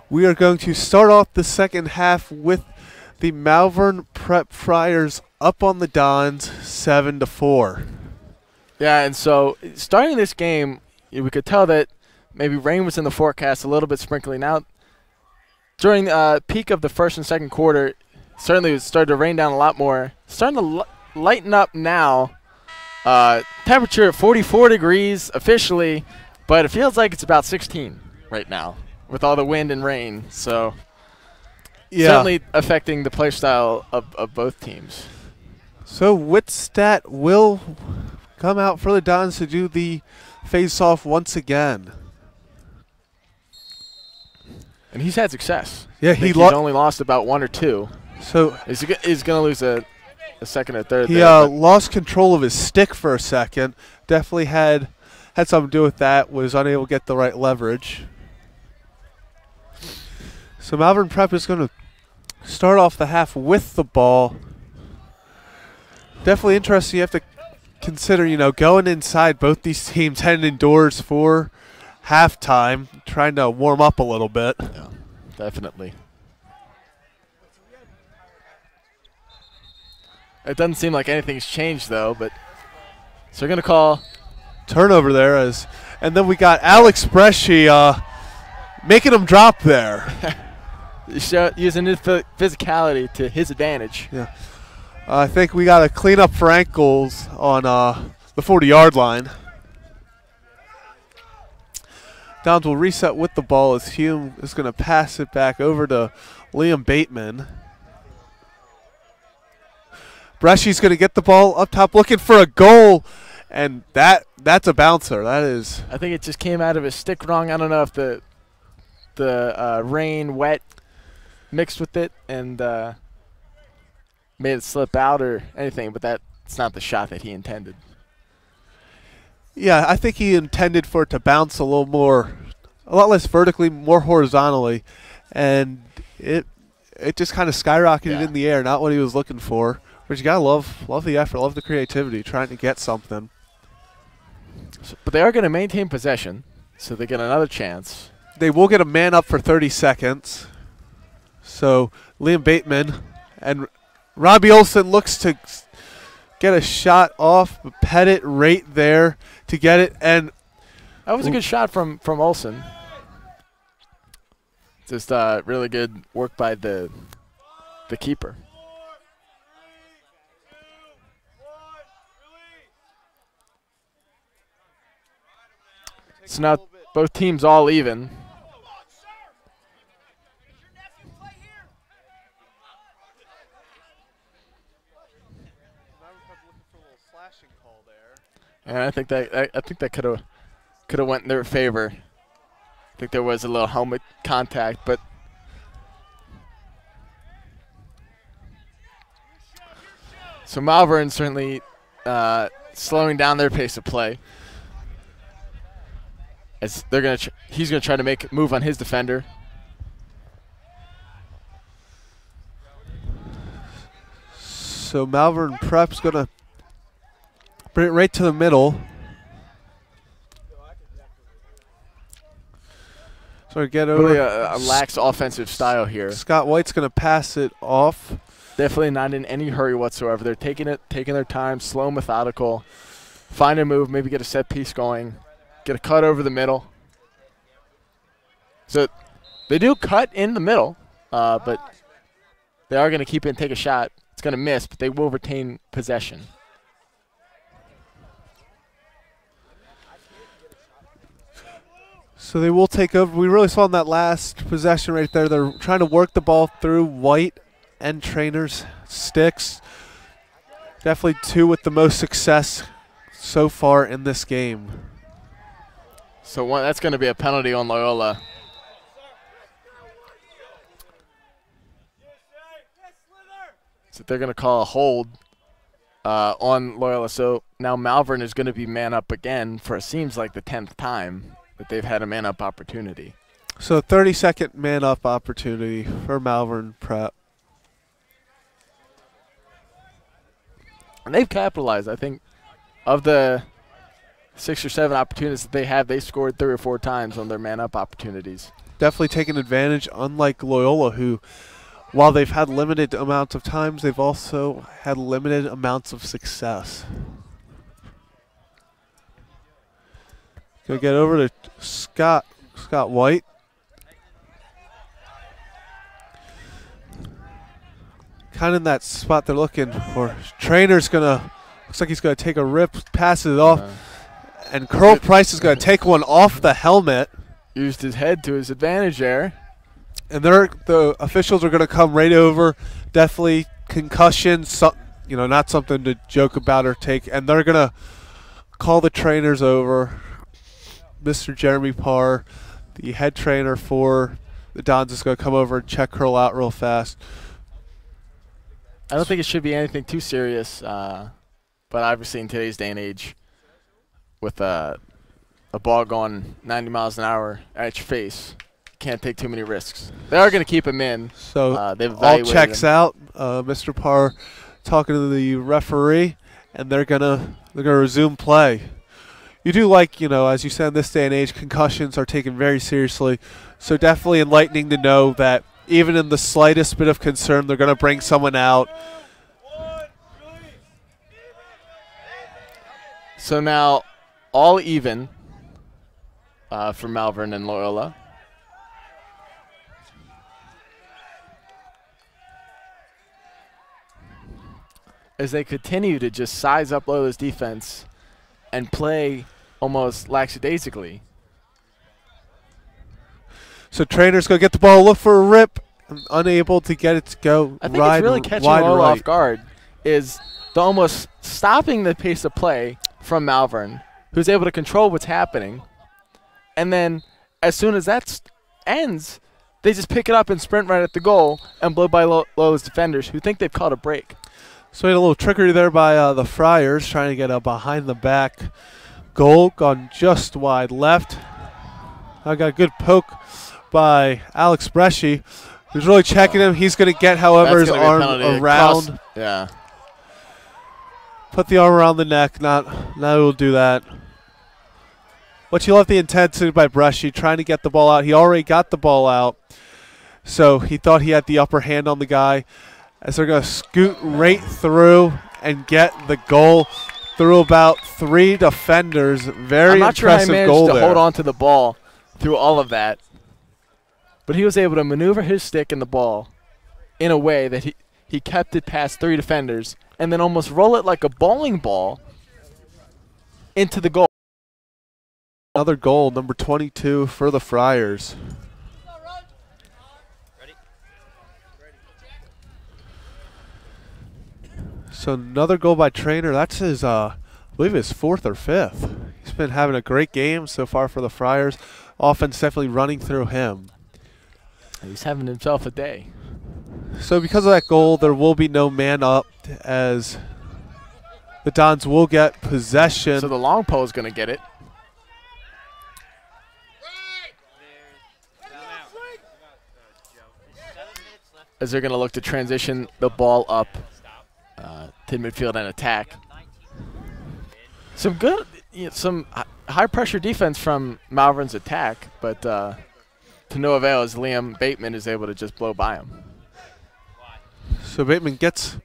We are going to start off the second half with the Malvern Prep Friars up on the Dons 7-4. Yeah, and so starting this game, we could tell that maybe rain was in the forecast, a little bit sprinkling out. During the peak of the first and second quarter, certainly it started to rain down a lot more. Starting to lighten up now. Temperature at 44 degrees officially, but it feels like it's about 16 right now with all the wind and rain. So certainly affecting the play style of both teams. So Whitstadt will come out for the Dons to do the face-off once again. And he's had success. Yeah, he's only lost about one or two. So he's going to lose a second or third. He lost control of his stick for a second. Definitely had something to do with that. Was unable to get the right leverage. So Malvern Prep is going to start off the half with the ball. Definitely interesting. You have to consider, going inside. Both these teams heading indoors for halftime, trying to warm up a little bit. Yeah, definitely. It doesn't seem like anything's changed, though, but so we're going to call turnover there. And then we got Alex Bresci making him drop there. Using his physicality to his advantage. Yeah. I think we got a cleanup for ankles on the 40-yard line. Downs will reset with the ball as Hume is going to pass it back over to Liam Bateman. Bresci's going to get the ball up top looking for a goal, and that's a bouncer. That is. I think it just came out of his stick wrong. I don't know if the rain, wet mixed with it and made it slip out or anything, but that's not the shot that he intended. Yeah, I think he intended for it to bounce a lot less vertically, more horizontally, and it just kind of skyrocketed in the air, not what he was looking for. But you gotta love the effort, love the creativity, trying to get something. But they are going to maintain possession, so they get another chance. They will get a man up for 30 seconds. So Liam Bateman and Robbie Olson looks to get a shot off, Pettit right there to get it, and that was a good shot from Olson. Just really good work by the keeper. So now both teams all even. And I think that could have went in their favor. I think there was a little helmet contact, but so Malvern certainly slowing down their pace of play. As he's gonna try to move on his defender. So Malvern Prep's gonna bring it right to the middle. So get over. Really a lax offensive style here. Scott White's gonna pass it off. Definitely not in any hurry whatsoever. They're taking their time, slow, methodical. Find a move, maybe get a set piece going. Get a cut over the middle. So they do cut in the middle, but they are going to keep it and take a shot. It's going to miss, but they will retain possession. So they will take over. We really saw in that last possession right there, they're trying to work the ball through White and Trainer's sticks. Definitely two with the most success so far in this game. So that's going to be a penalty on Loyola. So they're going to call a hold on Loyola. So now Malvern is going to be man up again for it seems like the 10th time that they've had a man up opportunity. So 30-second man up opportunity for Malvern Prep. And they've capitalized, I think, of the 6 or 7 opportunities that they have, they scored 3 or 4 times on their man-up opportunities. Definitely taking advantage, unlike Loyola, who, while they've had limited amounts of times, they've also had limited amounts of success. Gonna get over to Scott White. Kind of in that spot they're looking for. Trainer's gonna, looks like he's gonna take a rip, pass it off, and Curl Price is gonna take one off the helmet. Used his head to his advantage there. And the officials are gonna come right over. Definitely concussion, not something to joke about or take. And they're gonna call the trainers over. Mr. Jeremy Parr, the head trainer for the Dons, is gonna come over and check Curl out real fast. I don't think it should be anything too serious, but obviously in today's day and age, with a ball going 90 miles an hour at your face, you can't take too many risks. They are going to keep him in. So they've all checks out. Mr. Parr talking to the referee, and they're gonna resume play. You do like, as you said, in this day and age, concussions are taken very seriously. So definitely enlightening to know that even in the slightest bit of concern, they're going to bring someone out. So now, all even for Malvern and Loyola. As they continue to just size up Loyola's defense and play almost lackadaisically. So Trainer's going to get the ball, look for a rip, unable to get it to go. I think it's really catching Loyola off guard is the almost stopping the pace of play from Malvern, who's able to control what's happening. And then as soon as that ends, they just pick it up and sprint right at the goal and blow by Loyola's defenders, who think they've caught a break. So we had a little trickery there by the Friars, trying to get a behind-the-back goal, gone just wide left. I got a good poke by Alex Bresci, who's really checking him. He's going to get, however, his arm around. Yeah. Put the arm around the neck. Not will do that. But you love the intensity by Bresci, trying to get the ball out. He already got the ball out, so he thought he had the upper hand on the guy. As they're going to scoot right through and get the goal through about 3 defenders. Very impressive goal there. I'm not sure how he managed to hold on to the ball through all of that. But he was able to maneuver his stick and the ball in a way that he kept it past 3 defenders and then almost roll it like a bowling ball into the goal. Another goal, number 22 for the Friars. So another goal by Trainer. That's his, I believe, his 4th or 5th. He's been having a great game so far for the Friars. Offense definitely running through him. He's having himself a day. So because of that goal, there will be no man up as the Dons will get possession. So the long pole is going to get it. As they're going to look to transition the ball up to midfield and attack. Some good, some high pressure defense from Malvern's attack, but to no avail as Liam Bateman is able to just blow by him. So Bateman gets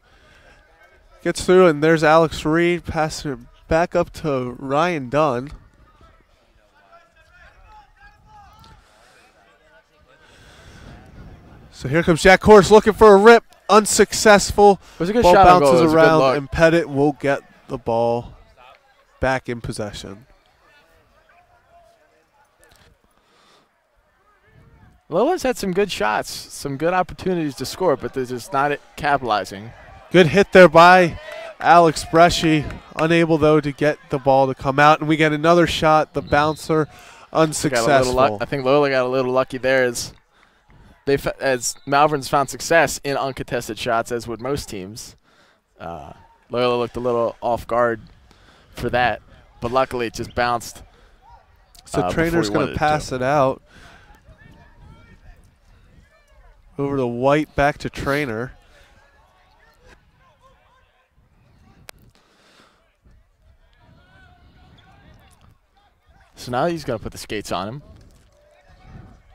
through, and there's Alex Reed passing it back up to Ryan Dunn. So here comes Jack Horse looking for a rip. Unsuccessful. It was a good ball shot. Bounces around, and Pettit will get the ball back in possession. Lola's had some good shots, some good opportunities to score, but they're just not capitalizing. Good hit there by Alex Bresci. Unable, though, to get the ball to come out. And we get another shot. The bouncer unsuccessful. I think Loyola got a little lucky there as Malvern's found success in uncontested shots, as would most teams. Loyola looked a little off guard for that, but luckily it just bounced. So Trainer's going to pass it out. Over to White, back to Trainer. So now he's going to put the skates on him.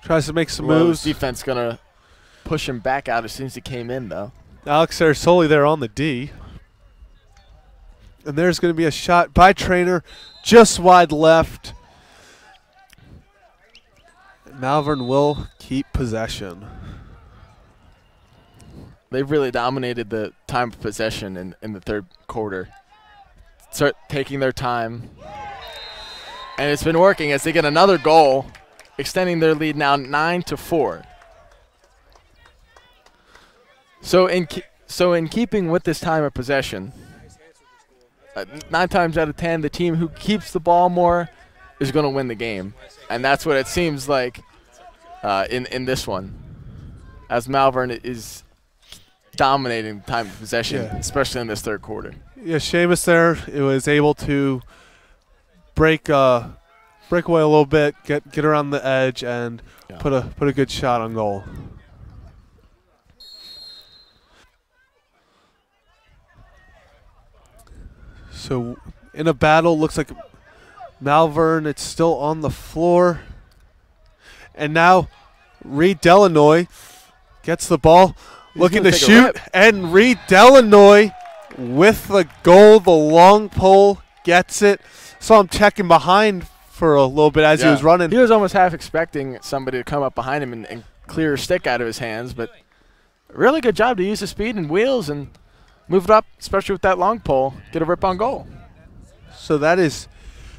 Tries to make some Loyola's moves. defense going to push him back out as soon as he came in, though. Alex Sarasoli there on the D. And there's going to be a shot by Trainer just wide left. Malvern will keep possession. They've really dominated the time of possession in the third quarter. Start taking their time. And it's been working as they get another goal, extending their lead now 9-4. So in keeping with this time of possession, 9 times out of 10, the team who keeps the ball more is going to win the game. And that's what it seems like in this one, as Malvern is dominating time of possession, especially in this third quarter. Yeah, Seamus there was able to break away a little bit, get around the edge, and put a good shot on goal. So in a battle, looks like Malvern, it's still on the floor. And now Reed Delanoy gets the ball, looking to shoot, and Reed Delanoy with the goal, the long pole, gets it. Saw him checking behind for a little bit as he was running. He was almost half expecting somebody to come up behind him and clear a stick out of his hands, but really good job to use the speed and wheels and move it up, especially with that long pole, get a rip on goal. So that is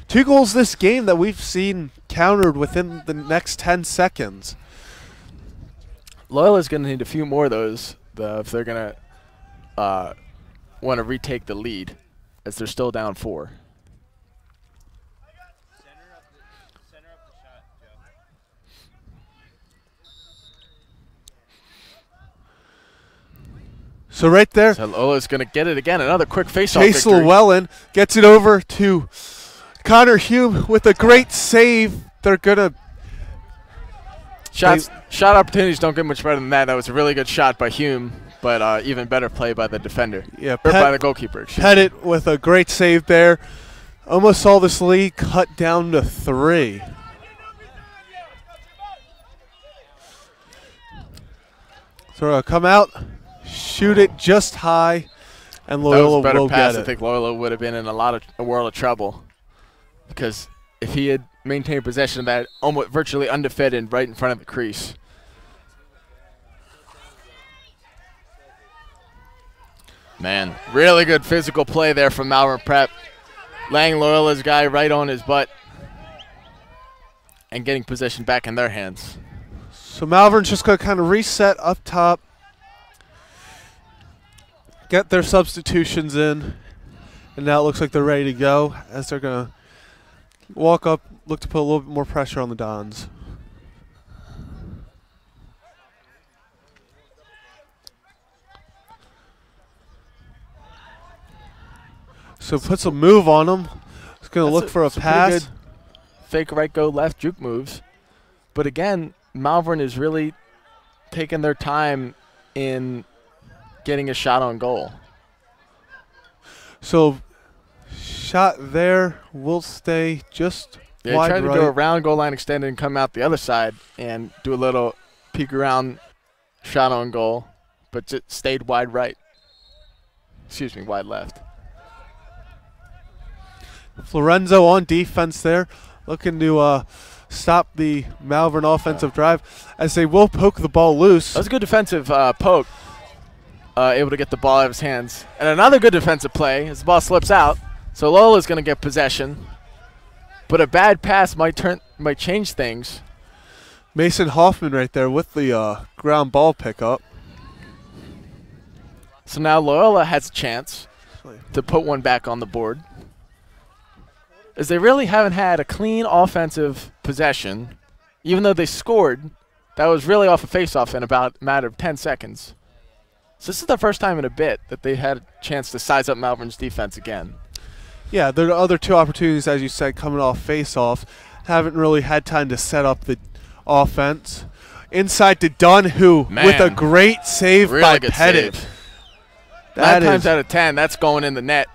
2 goals this game that we've seen countered within the next 10 seconds. Loyola's going to need a few more of those if they're going to want to retake the lead, as they're still down 4. So right there, So Loyola's going to get it again. Another quick face-off Chase victory. Llewellyn gets it over to Connor Hume with a great save. They're going to Shot opportunities don't get much better than that. That was a really good shot by Hume, but even better play by the defender. Or by the goalkeeper. Pettit with a great save there. Almost saw this lead cut down to 3. So come out, shoot it just high, and Loyola will get it. I think Loyola would have been in a world of trouble, because if he had maintained possession of that, almost virtually undefended right in front of the crease. Man, really good physical play there from Malvern Prep, laying Loyola's guy right on his butt and getting possession back in their hands. So Malvern's just going to kind of reset up top, get their substitutions in, and now it looks like they're ready to go as they're going to walk up, look to put a little bit more pressure on the Dons. So put some move on them. It's going to look for a pass. Good fake right, go left juke moves. But again, Malvern is really taking their time in getting a shot on goal. So shot there will stay just wide tried to right. do a round goal line extended and come out the other side and do a little peek around shot on goal, but it stayed wide right. Excuse me, wide left. Florenzo on defense there, looking to stop the Malvern offensive drive as they will poke the ball loose. That was a good defensive poke, able to get the ball out of his hands. And another good defensive play as the ball slips out. So Lola's going to get possession, but a bad pass might change things. Mason Hoffman right there with the ground ball pickup. So now Loyola has a chance to put one back on the board, as they really haven't had a clean offensive possession. Even though they scored, that was really off a face-off in about a matter of 10 seconds. So this is the first time in a bit that they had a chance to size up Malvern's defense again. Yeah, there are other 2 opportunities, as you said, coming off face-off. Haven't really had time to set up the offense. Inside to Dunn, who with a great save really by good Pettit. Save. That 9 times out of 10, that's going in the net.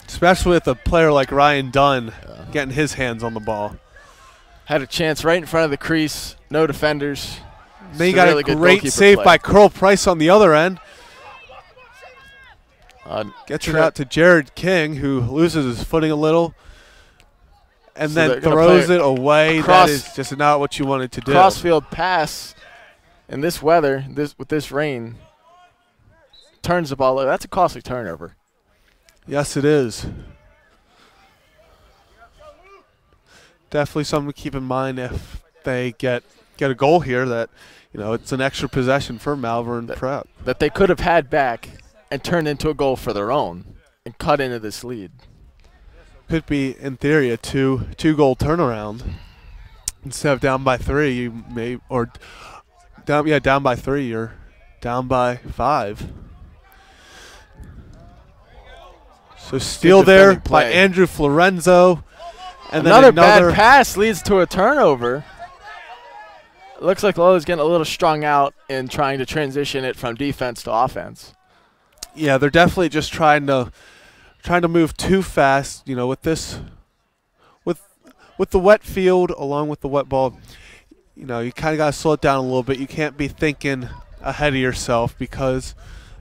Especially with a player like Ryan Dunn getting his hands on the ball. Had a chance right in front of the crease. No defenders. Then you got really a great save by Curl Price on the other end. Gets it out to Jared King, who loses his footing a little. And then throws it away. That is just not what you wanted to do. Crossfield pass in this weather, with this rain, turns the ball over. That's a costly turnover. Yes, it is. Definitely something to keep in mind if they get a goal here, that it's an extra possession for Malvern Prep. That they could have had back and turned into a goal for their own and cut into this lead. Could be, in theory, a two-goal turnaround. Instead of down by 3, you may, or down by 3, you're down by 5. So steal there by Andrew Florenzo. And another bad pass leads to a turnover. It looks like Lola's getting a little strung out in trying to transition it from defense to offense. Yeah, they're definitely just trying to move too fast. With this, with the wet field along with the wet ball, you kind of got to slow it down a little bit. You can't be thinking ahead of yourself because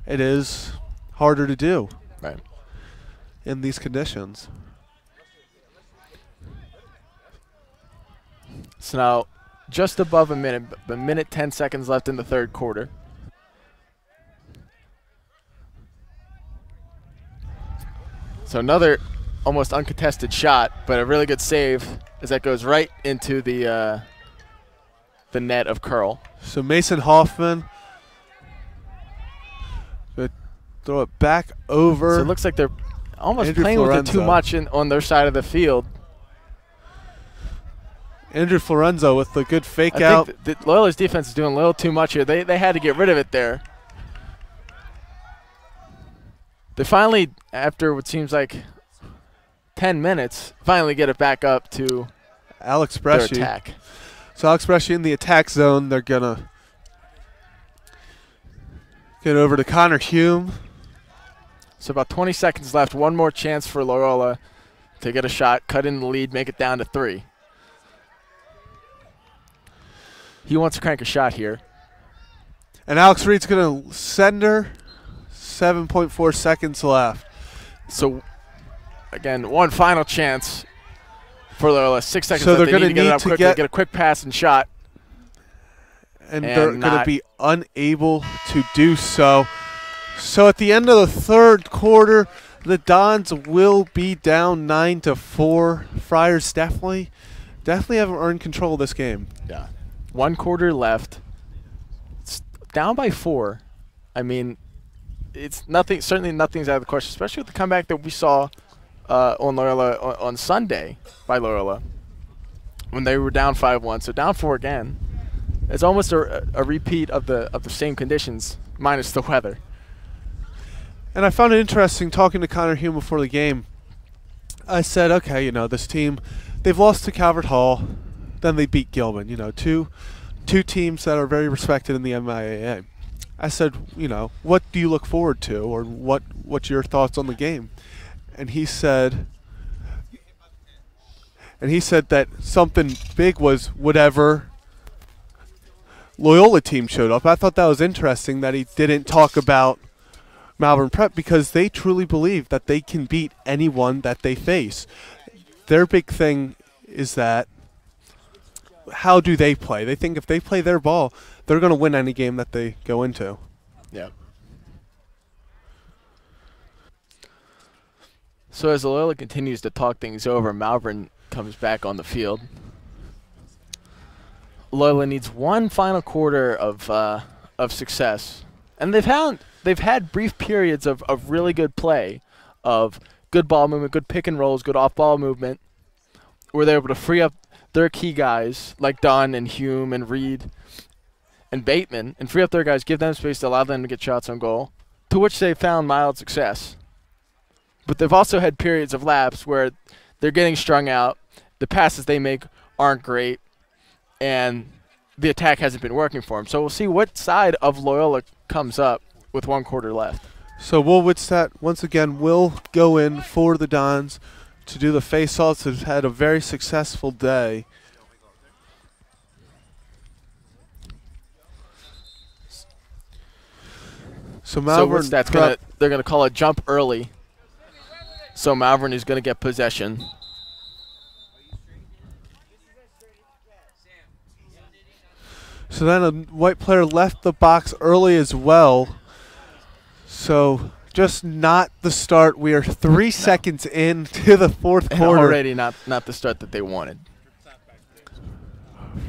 it is harder to do in these conditions. So now just above a minute, but 10 seconds left in the third quarter. So another almost uncontested shot, but a really good save as that goes right into the net of Curl. So Mason Hoffman would throw it back over. So it looks like they're almost playing with it too much on their side of the field. Andrew Florenzo with the good fake I out. think Loyola's defense is doing a little too much here. They had to get rid of it there. They finally, after what seems like 10 minutes, finally get it back up to Alex their Bresci. attack. So Alex Bresci in the attack zone. They're going to get over to Connor Hume. So about 20 seconds left. One more chance for Loyola to get a shot, cut in the lead, make it down to 3. He wants to crank a shot here. And Alex Reed's going to send her. 7.4 seconds left. So, again, one final chance for Loyola. 6 seconds so left. They're going to need to get it up quickly, get a quick pass and shot. And they're going to be unable to do so. So at the end of the third quarter, the Dons will be down 9-4. Friars definitely haven't earned control of this game. Yeah. 1 quarter left. It's down by 4. I mean, it's nothing. Certainly, nothing's out of the question, especially with the comeback that we saw on Loyola on Sunday by Loyola when they were down 5-1. So down 4 again. It's almost a repeat of the same conditions minus the weather. And I found it interesting talking to Connor Hume before the game. I said, okay, this team, they've lost to Calvert Hall, then they beat Gilman. Two teams that are very respected in the MIAA. I said, what do you look forward to, or what's your thoughts on the game? And he said that something big was whatever Loyola team showed up. I thought that was interesting that he didn't talk about Malvern Prep because they truly believe that they can beat anyone that they face. Their big thing is that how do they play? They think if they play their ball, they're going to win any game that they go into. Yeah. So as Loyola continues to talk things over, Malvern comes back on the field. Loyola needs one final quarter of success, and they've had brief periods of really good play, of good ball movement, good pick and rolls, good off ball movement, where they're able to free up their key guys like Dunn and Hume and Reed and Bateman, and free up their guys, give them space to allow them to get shots on goal, to which they found mild success. But they've also had periods of lapse where they're getting strung out, the passes they make aren't great, and the attack hasn't been working for them. So we'll see what side of Loyola comes up with 1 quarter left. So Will Wittstadt once again will go in for the Dons to do the face-offs. Has had a very successful day So Malvern what's that's gonna they're gonna call a jump early. So Malvern is gonna get possession. So then a white player left the box early as well. So just not the start. We are 3 seconds into the fourth And quarter. already not the start that they wanted.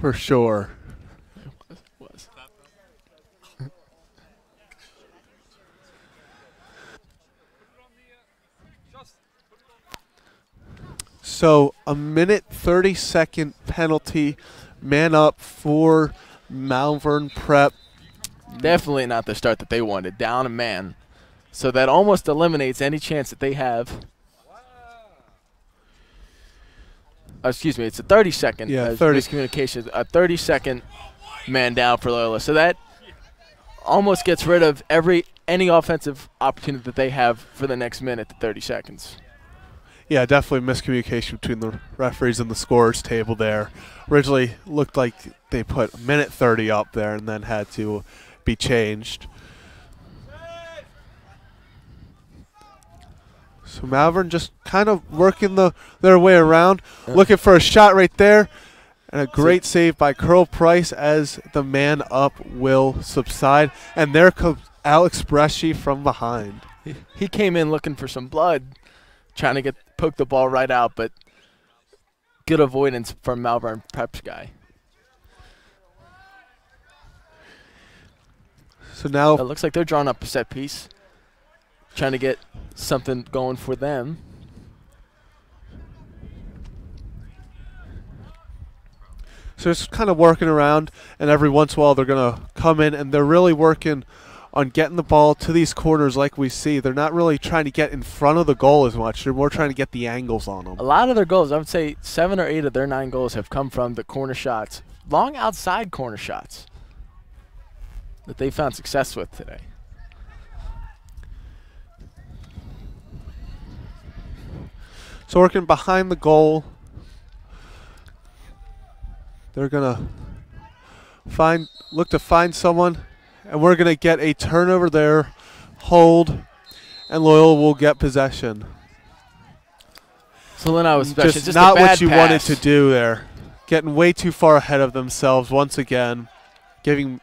For sure. Was. So a minute 30-second penalty, man up for Malvern Prep. Definitely not the start that they wanted. Down a man. So that almost eliminates any chance that they have. Excuse me, it's a 30-second. Yeah, 30. Miscommunication. A 30-second man down for Loyola. So that almost gets rid of any offensive opportunity that they have for the next minute to 30 seconds. Yeah, definitely miscommunication between the referees and the scorers table there. Originally looked like they put a minute 30 up there and then had to be changed. So Malvern just kind of working their way around, looking for a shot right there. And a great save by Curl Price as the man up will subside. And there comes Alex Bresci from behind. He came in looking for some blood, trying to poke the ball right out, but good avoidance from Malvern Prep's guy. So now It looks like they're drawing up a set piece, trying to get something going for them. So just kind of working around, and every once in a while they're going to come in, and they're really working on getting the ball to these corners like we see. They're not really trying to get in front of the goal as much. They're more trying to get the angles on them. A lot of their goals, I would say 7 or 8 of their 9 goals have come from the corner shots, long outside corner shots that they found success with today. So working behind the goal, they're going to look to find someone, and we're going to get a turnover there, hold, and Loyola will get possession. So then I was Just a not bad what you pass. wanted to do there. Getting way too far ahead of themselves once again, giving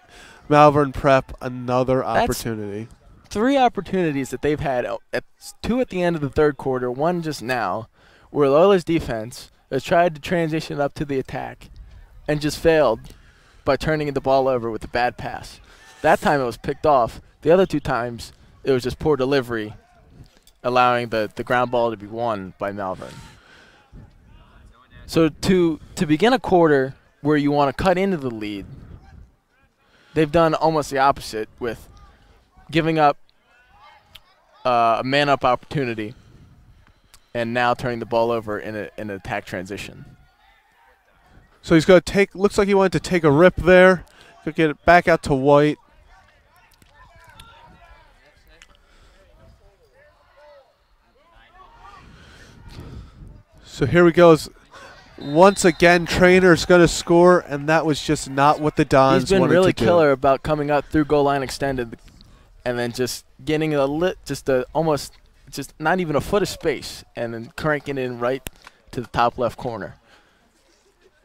Malvern Prep another opportunity. 3 opportunities that they've had, 2 at the end of the third quarter, 1 just now, where Loyola's defense has tried to transition up to the attack and just failed by turning the ball over with a bad pass. That time it was picked off. The other 2 times it was just poor delivery, allowing the ground ball to be won by Malvern. So to begin a quarter where you want to cut into the lead, they've done almost the opposite with giving up a man-up opportunity and now turning the ball over in an attack transition. So he's going to take, looks like he wanted to take a rip there. Could get it back out to White. So here we go. Once again, Trainer's going to score, and that was just not what the Dons wanted to do. He's been really killer about coming up through goal line extended and then just getting almost not even a foot of space and then cranking it in right to the top left corner.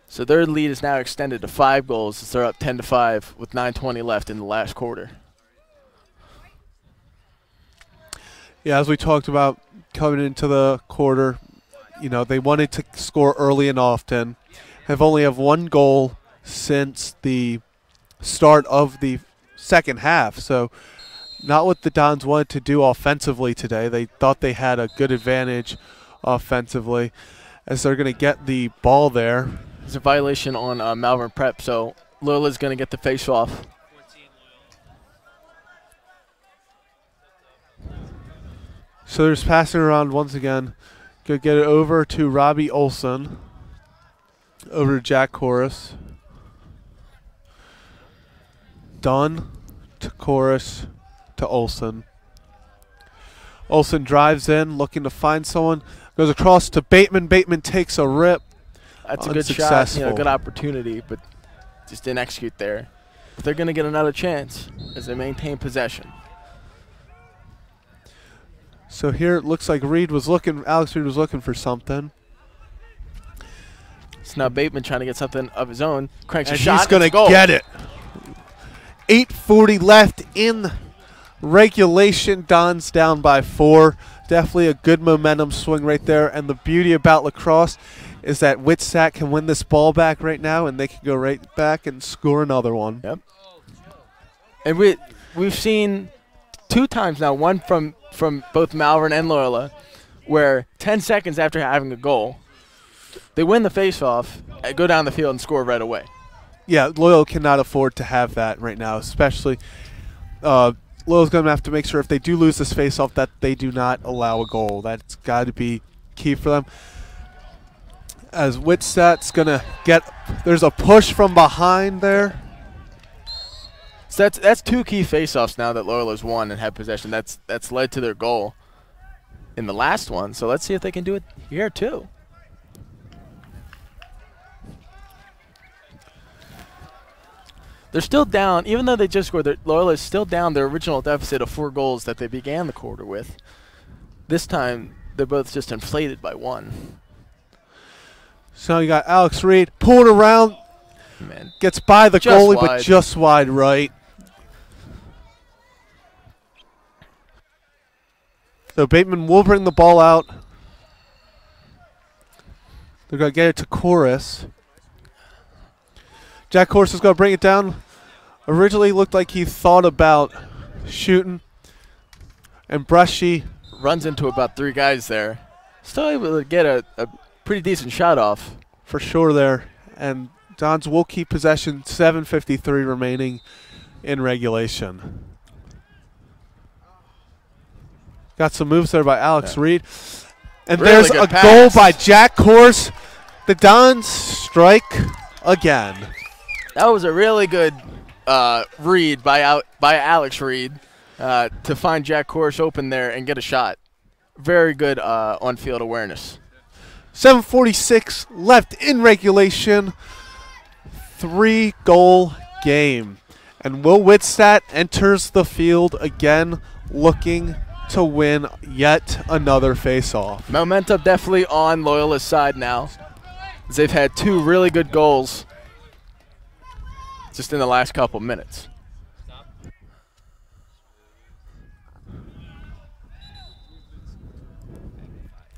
So their lead is now extended to 5 goals as they're up 10-5 with 9:20 left in the last quarter. Yeah, as we talked about coming into the quarter, you know, they wanted to score early and often. Have only have 1 goal since the start of the second half. So not what the Dons wanted to do offensively today. They thought they had a good advantage offensively as they're going to get the ball there. There's a violation on Malvern Prep, so Loyola's going to get the face-off. So they're just passing around once again. Going to get it over to Robbie Olson. Over to Jack Corus. Dunn to Corus to Olson. Olson drives in, looking to find someone. Goes across to Bateman. Bateman takes a rip. That's a good shot, good opportunity, but just didn't execute there. But they're going to get another chance as they maintain possession. So here it looks like Alex Reed was looking for something. So now Bateman trying to get something of his own. Cranks a And shot. he's going to get it. 8:40 left in regulation. Don's down by 4. Definitely a good momentum swing right there. And the beauty about lacrosse is that Whitsat can win this ball back right now, and they can go right back and score another one. Yep. And we've seen 2 times now, one from both Malvern and Loyola, where 10 seconds after having a goal, they win the face-off, go down the field and score right away. Yeah, Loyola cannot afford to have that right now, especially Loyola's going to have to make sure if they do lose this face-off that they do not allow a goal. That's got to be key for them. As Whitsat's going to there's a push from behind there. So that's 2 key face-offs now that Loyola's won and had possession. That's led to their goal in the last one. So let's see if they can do it here too. They're still down, even though they just scored. Loyola is still down their original deficit of 4 goals that they began the quarter with. This time, they're both just inflated by 1. So you got Alex Reed pulling around, Man. gets by the Just goalie, wide. but just wide right. So Bateman will bring the ball out. They're going to get it to Chorus. Jack Chorus is going to bring it down. Originally looked like he thought about shooting. And Brushy Runs into about 3 guys there. Still able to get a pretty decent shot off. for sure there. And Dons will keep possession. 7:53 remaining in regulation. Got some moves there by Alex Reed. And Really there's good a pass. goal by Jack Chorus. The Dons strike again. That was a really good read by Alex Reed to find Jack Korish open there and get a shot. Very good on-field awareness. 7:46 left in regulation. 3-goal game. And Will Whitstat enters the field again looking to win yet another face-off. Momentum definitely on Loyola's side now, as they've had 2 really good goals just in the last couple minutes.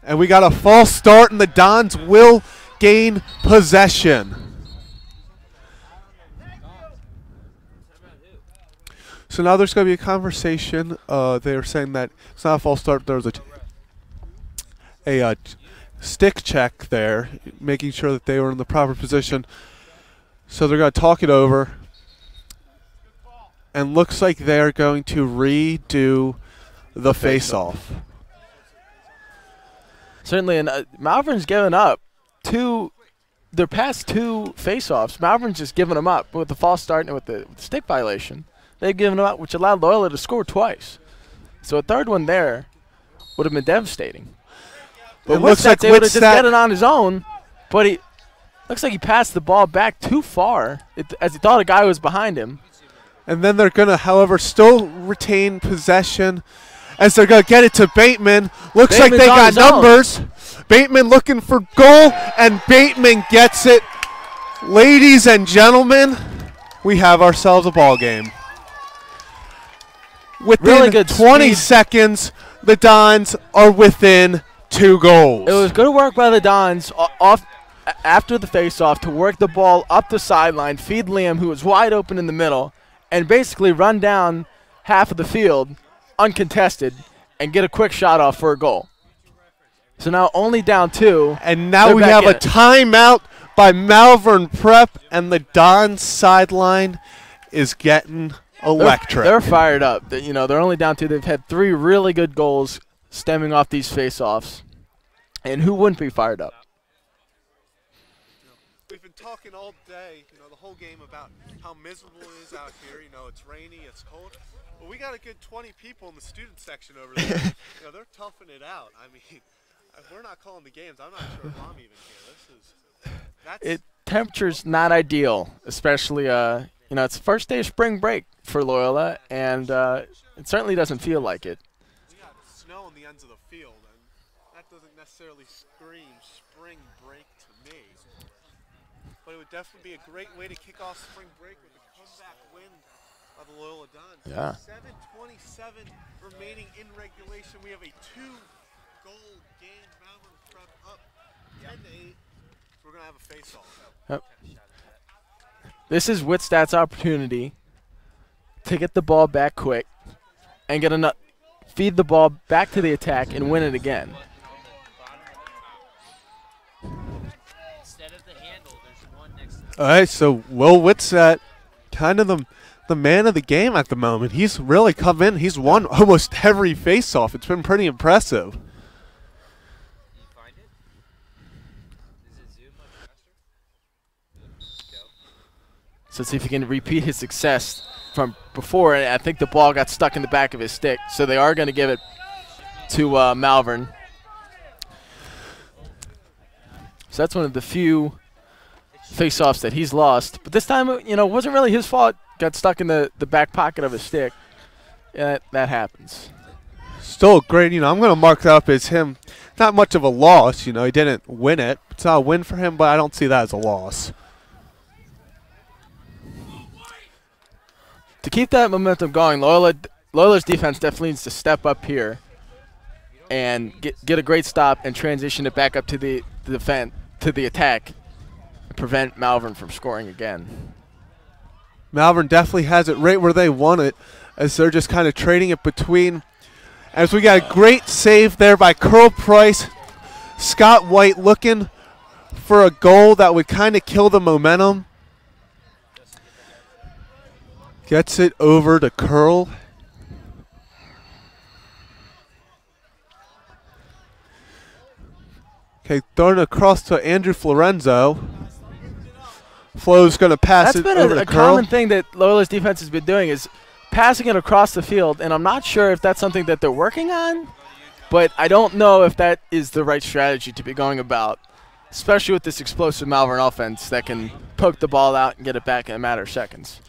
And we got a false start, and the Dons will gain possession. So now there's going to be a conversation. They were saying that it's not a false start. There was a stick check there, making sure that they were in the proper position. So they're going to talk it over. And looks like they're going to redo the face-off. Certainly, and Malvern's given up their past 2 face-offs. Malvern's just given them up with the false start and with the stick violation. They've given them up, which allowed Loyola to score twice. So a 3rd one there would have been devastating. But It looks like able to just Whitstat get it on his own, but he looks like he passed the ball back too far as he thought a guy was behind him. And then they're going to, however, still retain possession as they're going to get it to Bateman. Looks like Bateman's they on got his own. numbers. Bateman looking for goal, and Bateman gets it. Ladies and gentlemen, we have ourselves a ball game. Within Really good 20 speed. seconds, the Dons are within 2 goals. It was good work by the Dons after the face-off to work the ball up the sideline, feed Liam, who was wide open in the middle, and basically run down half of the field uncontested and get a quick shot off for a goal. So now only down 2. And now They're we back have in a it. timeout by Malvern Prep, and the Dons sideline is getting electric. They're fired up. They're only down 2. They've had 3 really good goals stemming off these face-offs. And who wouldn't be fired up? We've been talking all day, the whole game about how miserable it is out here. It's rainy, it's cold. But we got a good 20 people in the student section over there. They're toughing it out. I mean, we're not calling the games. I'm not sure if I'm even here. Temperature's not ideal, especially it's the first day of spring break for Loyola, and it certainly doesn't feel like it. snow on the ends of the field, and that doesn't necessarily scream spring break to me. But it would definitely be a great way to kick off spring break with a comeback win by the Loyola Dons. Yeah. 7:27 remaining in regulation. We have a 2-goal game. Malvern Prep up 10-8. We're going to have a face-off. Yep. This is Whitstad's opportunity to get the ball back quick and feed the ball back to the attack and win it again. All right, so Will Whitstad, kind of the man of the game at the moment. He's really come in. He's won almost every face-off. It's been pretty impressive. So let's see if he can repeat his success from before. And I think the ball got stuck in the back of his stick, so they are going to give it to Malvern. So that's one of the few face-offs that he's lost. But this time, it wasn't really his fault. Got stuck in the back pocket of his stick. Yeah, that happens. Still great. I'm going to mark that up as him. Not much of a loss. He didn't win it. It's not a win for him, but I don't see that as a loss. To keep that momentum going, Loyola's defense definitely needs to step up here and get a great stop and transition it back up to the attack and prevent Malvern from scoring again. Malvern definitely has it right where they want it, as they're just kind of trading it between. As we got a great save there by Curl Price. Scott White looking for a goal that would kind of kill the momentum. Gets it over to Curl. Okay, thrown across to Andrew Florenzo. Flo's going to pass it over to Curl. That's been a common thing that Loyola's defense has been doing, is passing it across the field, and I'm not sure if that's something that they're working on, but I don't know if that is the right strategy to be going about, especially with this explosive Malvern offense that can poke the ball out and get it back in a matter of seconds.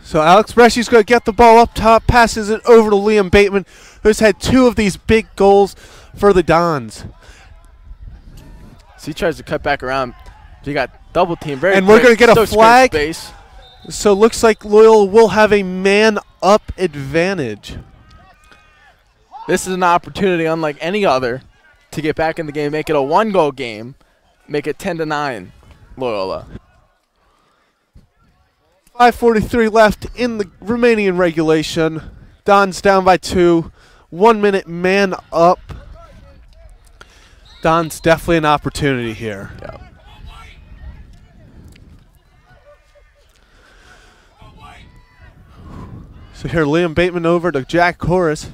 So Alex Bresci's going to get the ball up top, passes it over to Liam Bateman, who's had 2 of these big goals for the Dons. So he tries to cut back around. He got double teamed. And we're going to get a flag. So it looks like Loyola will have a man-up advantage. This is an opportunity unlike any other to get back in the game, make it a 1-goal game, make it 10-9 Loyola. 5:43 left in the remaining in regulation. Dons down by 2. 1 minute man up. Dons definitely an opportunity here. Yeah. So here Liam Bateman over to Jack Corris.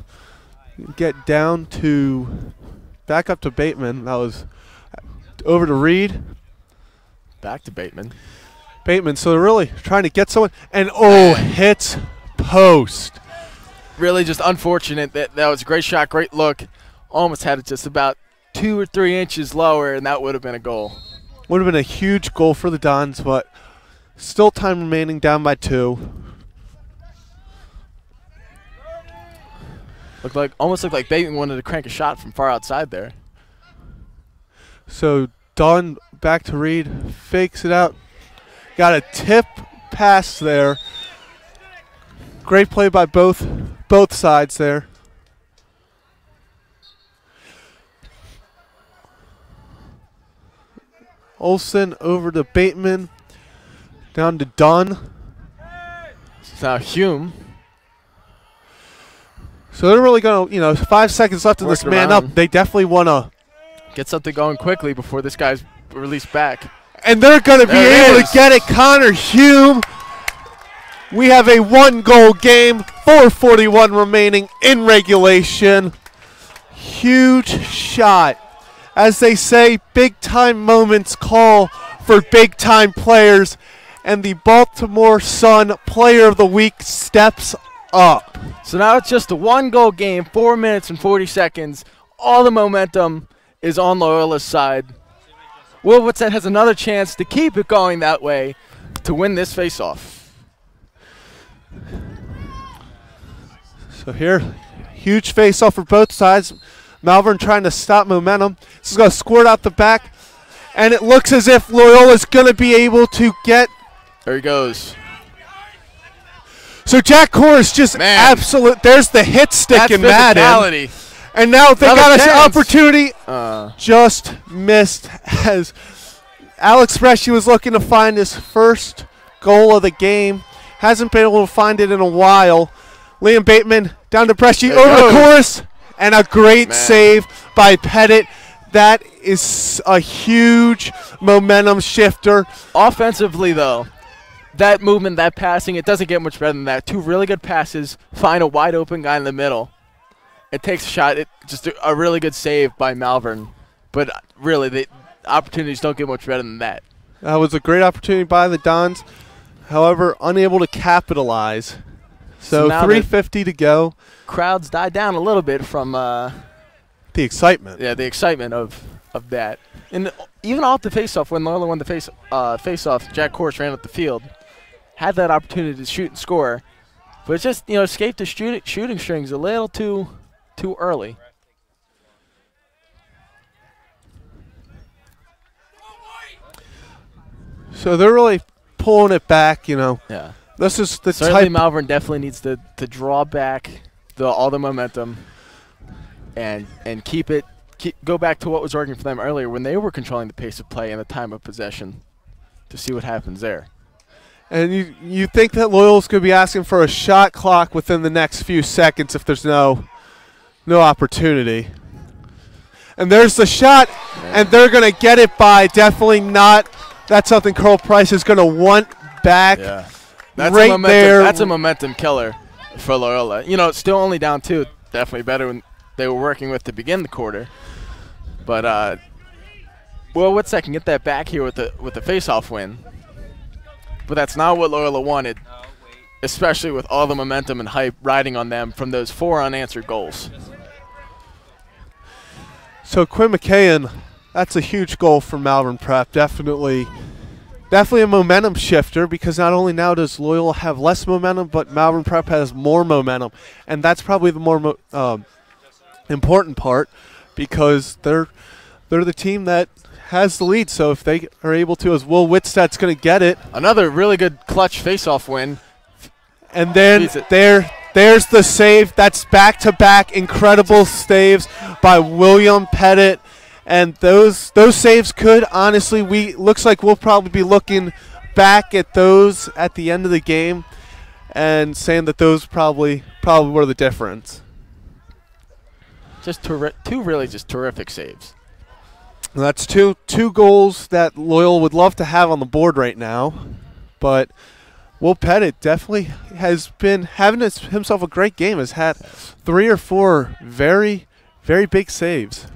Get down to back up to Bateman. That was over to Reed. Back to Bateman. So they're really trying to get someone, and hits post. Really just unfortunate. That was a great shot, great look. Almost had it just about 2 or 3 inches lower, and that would have been a goal. Would have been a huge goal for the Dons, but still time remaining, down by 2. Almost looked like Bateman wanted to crank a shot from far outside there. So Dunn back to Reed, fakes it out. Got a tip pass there. Great play by both sides there. Olsen over to Bateman. Down to Dunn. It's now Hume. So they're really going to, 5 seconds left in this man up. They definitely want to get something going quickly before this guy's released back. And they're going to be able to get it. Connor Hume. We have a 1-goal game. 4:41 remaining in regulation. Huge shot. As they say, big-time moments call for big-time players. And the Baltimore Sun Player of the Week steps up. So now it's just a 1-goal game, 4 minutes and 40 seconds. All the momentum is on Loyola's side. Will Whitstad has another chance to keep it going that way to win this face-off. So here, Huge face-off for both sides. Malvern trying to stop momentum. This is going to squirt out the back. And it looks as if Loyola's going to be able to get. There he goes. So Jack Corris just absolute. There's the hit stick in Madden. And now they got an opportunity. Just missed as Alex Freshy was looking to find his first goal of the game. Hasn't been able to find it in a while. Liam Bateman down to Bresci over to Corris. And a great save by Pettit. That is a huge momentum shifter. Offensively, though, that movement, that passing, it doesn't get much better than that. 2 really good passes, find a wide open guy in the middle. It takes a shot. Just a really good save by Malvern. But really, the opportunities don't get much better than that. That was a great opportunity by the Dons. However, unable to capitalize. So 3:50 to go. Crowds died down a little bit from the excitement. Yeah, the excitement of that. And even off the faceoff, when Loyola won the faceoff, Jack Corris ran up the field, had that opportunity to shoot and score, but just escaped the shooting strings a little too early. So they're really pulling it back, Yeah. This is the Certainly Malvern definitely needs to draw back all the momentum and go back to what was working for them earlier when they were controlling the pace of play and the time of possession to see what happens there. And you think that Loyola's going to be asking for a shot clock within the next few seconds if there's no opportunity. And there's the shot, and they're going to get it by definitely not. That's something Carl Price is going to want back. Yeah. That's right there. That's a momentum killer for Loyola. It's still only down 2. Definitely better when they were working with to begin the quarter. But what's that? Can get that back here with the face-off win. But that's not what Loyola wanted, especially with all the momentum and hype riding on them from those 4 unanswered goals. So Quinn McKayan, that's a huge goal for Malvern Prep. Definitely a momentum shifter, because not only now does Loyola have less momentum, but Malvern Prep has more momentum. And that's probably the more important part, because they're the team that has the lead. So if they are able to, as Will Whitstad's going to get it. Another really good clutch face-off win. And then there's the save. That's back-to-back incredible saves by William Pettit. And those saves could honestly, looks like we'll probably be looking back at those at the end of the game and saying that those probably were the difference. Just two really just terrific saves. And that's two goals that Loyola would love to have on the board right now, but Will Pettit definitely has been having himself a great game. Has had 3 or 4 very, very big saves.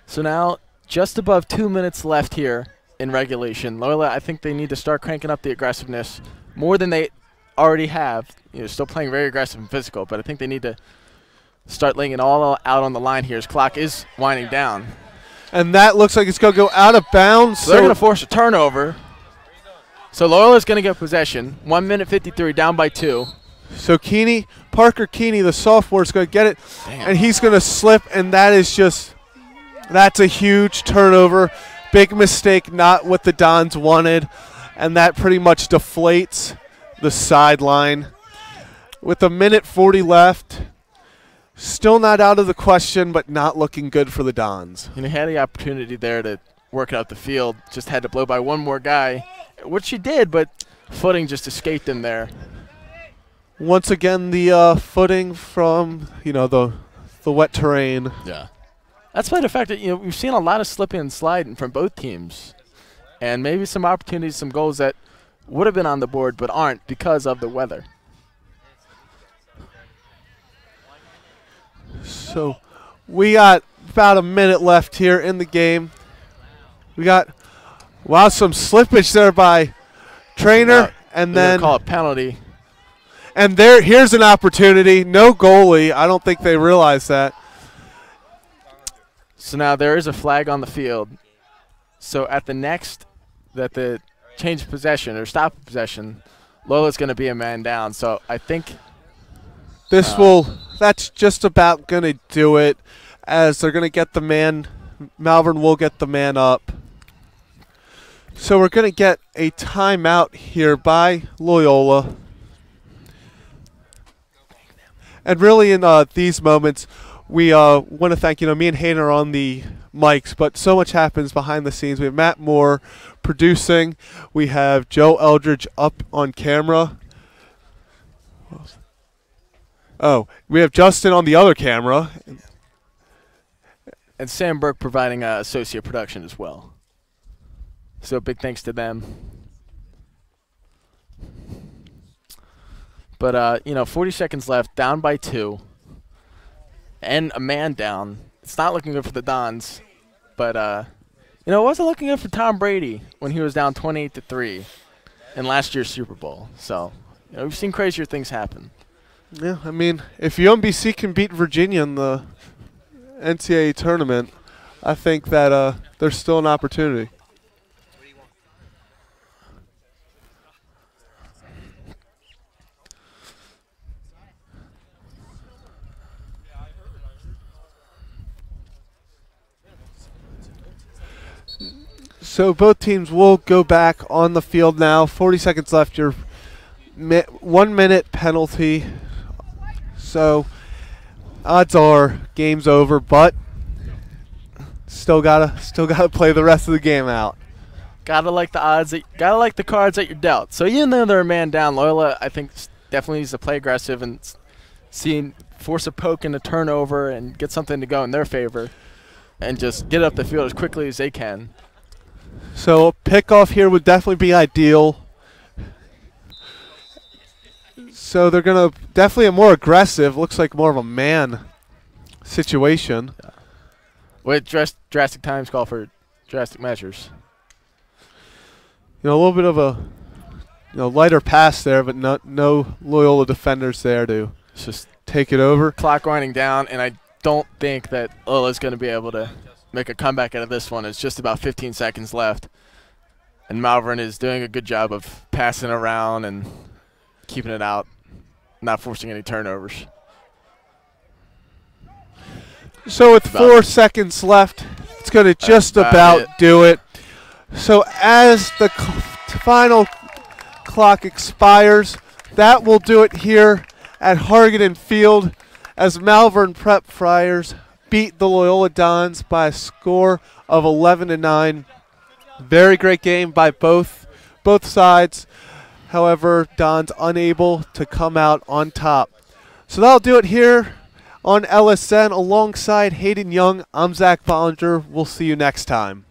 So now, just above 2 minutes left here in regulation. Loyola, I think they need to start cranking up the aggressiveness more than they already have. Still playing very aggressive and physical, but I think they need to start laying it all out on the line here as clock is winding down. And that looks like it's going to go out of bounds. So they're going to force a turnover. So Loyola's going to get possession. 1 minute 53, down by 2. So Parker Keeney, the sophomore, is going to get it. Damn. And he's going to slip, and that's a huge turnover. Big mistake, not what the Dons wanted. And that pretty much deflates the sideline. With 1:40 left, still not out of the question, but not looking good for the Dons. And he had the opportunity there to work out the field. Just had to blow by one more guy, which he did, but footing just escaped him there. Once again, the footing from, the wet terrain. Yeah. That's by the fact that, we've seen a lot of slipping and sliding from both teams. And maybe some opportunities, some goals that would have been on the board but aren't because of the weather. So we got about a minute left here in the game. We got, some slippage there by Trainer. And then call it penalty. And here's an opportunity. No goalie. I don't think they realize that. So now there is a flag on the field. So at the next that the change possession or stop possession, Loyola's going to be a man down. So I think that's just about going to do it, as they're going to get the man. Malvern will get the man up. So we're going to get a timeout here by Loyola. And really in these moments, we want to thank, me and Hayden are on the mics, but so much happens behind the scenes. We have Matt Moore producing. We have Joe Eldridge up on camera. Oh, we have Justin on the other camera. And Sam Burke providing associate production as well. So big thanks to them. But, 40 seconds left, down by 2. And a man down. It's not looking good for the Dons. But, it wasn't looking good for Tom Brady when he was down 28-3 in last year's Super Bowl. So, we've seen crazier things happen. Yeah, if UMBC can beat Virginia in the NCAA tournament, I think that there's still an opportunity. So both teams will go back on the field now. 40 seconds left. Your 1 minute penalty. So odds are game's over, but still gotta play the rest of the game out. Gotta like the odds. Gotta like the cards that you're dealt. So even though they're a man down, Loyola I think definitely needs to play aggressive and force a poke and a turnover and get something to go in their favor, and just get up the field as quickly as they can. So a pickoff here would definitely be ideal. So they're going to definitely a more aggressive, looks like more of a man situation. Yeah. With drastic times call for drastic measures. A little bit of a lighter pass there, but no Loyola defenders there to just take it over. Clock winding down, and I don't think that Loyola's going to be able to make a comeback out of this one. It's just about 15 seconds left. And Malvern is doing a good job of passing around and keeping it out, not forcing any turnovers. So with 4 seconds left, it's going to just about do it. So as the final clock expires, that will do it here at Hargaden Field as Malvern Prep Friars beat the Loyola Dons by a score of 11-9. Very great game by both sides. However, Dons unable to come out on top. So that'll do it here on LSN alongside Hayden Young. I'm Zach Bollinger. We'll see you next time.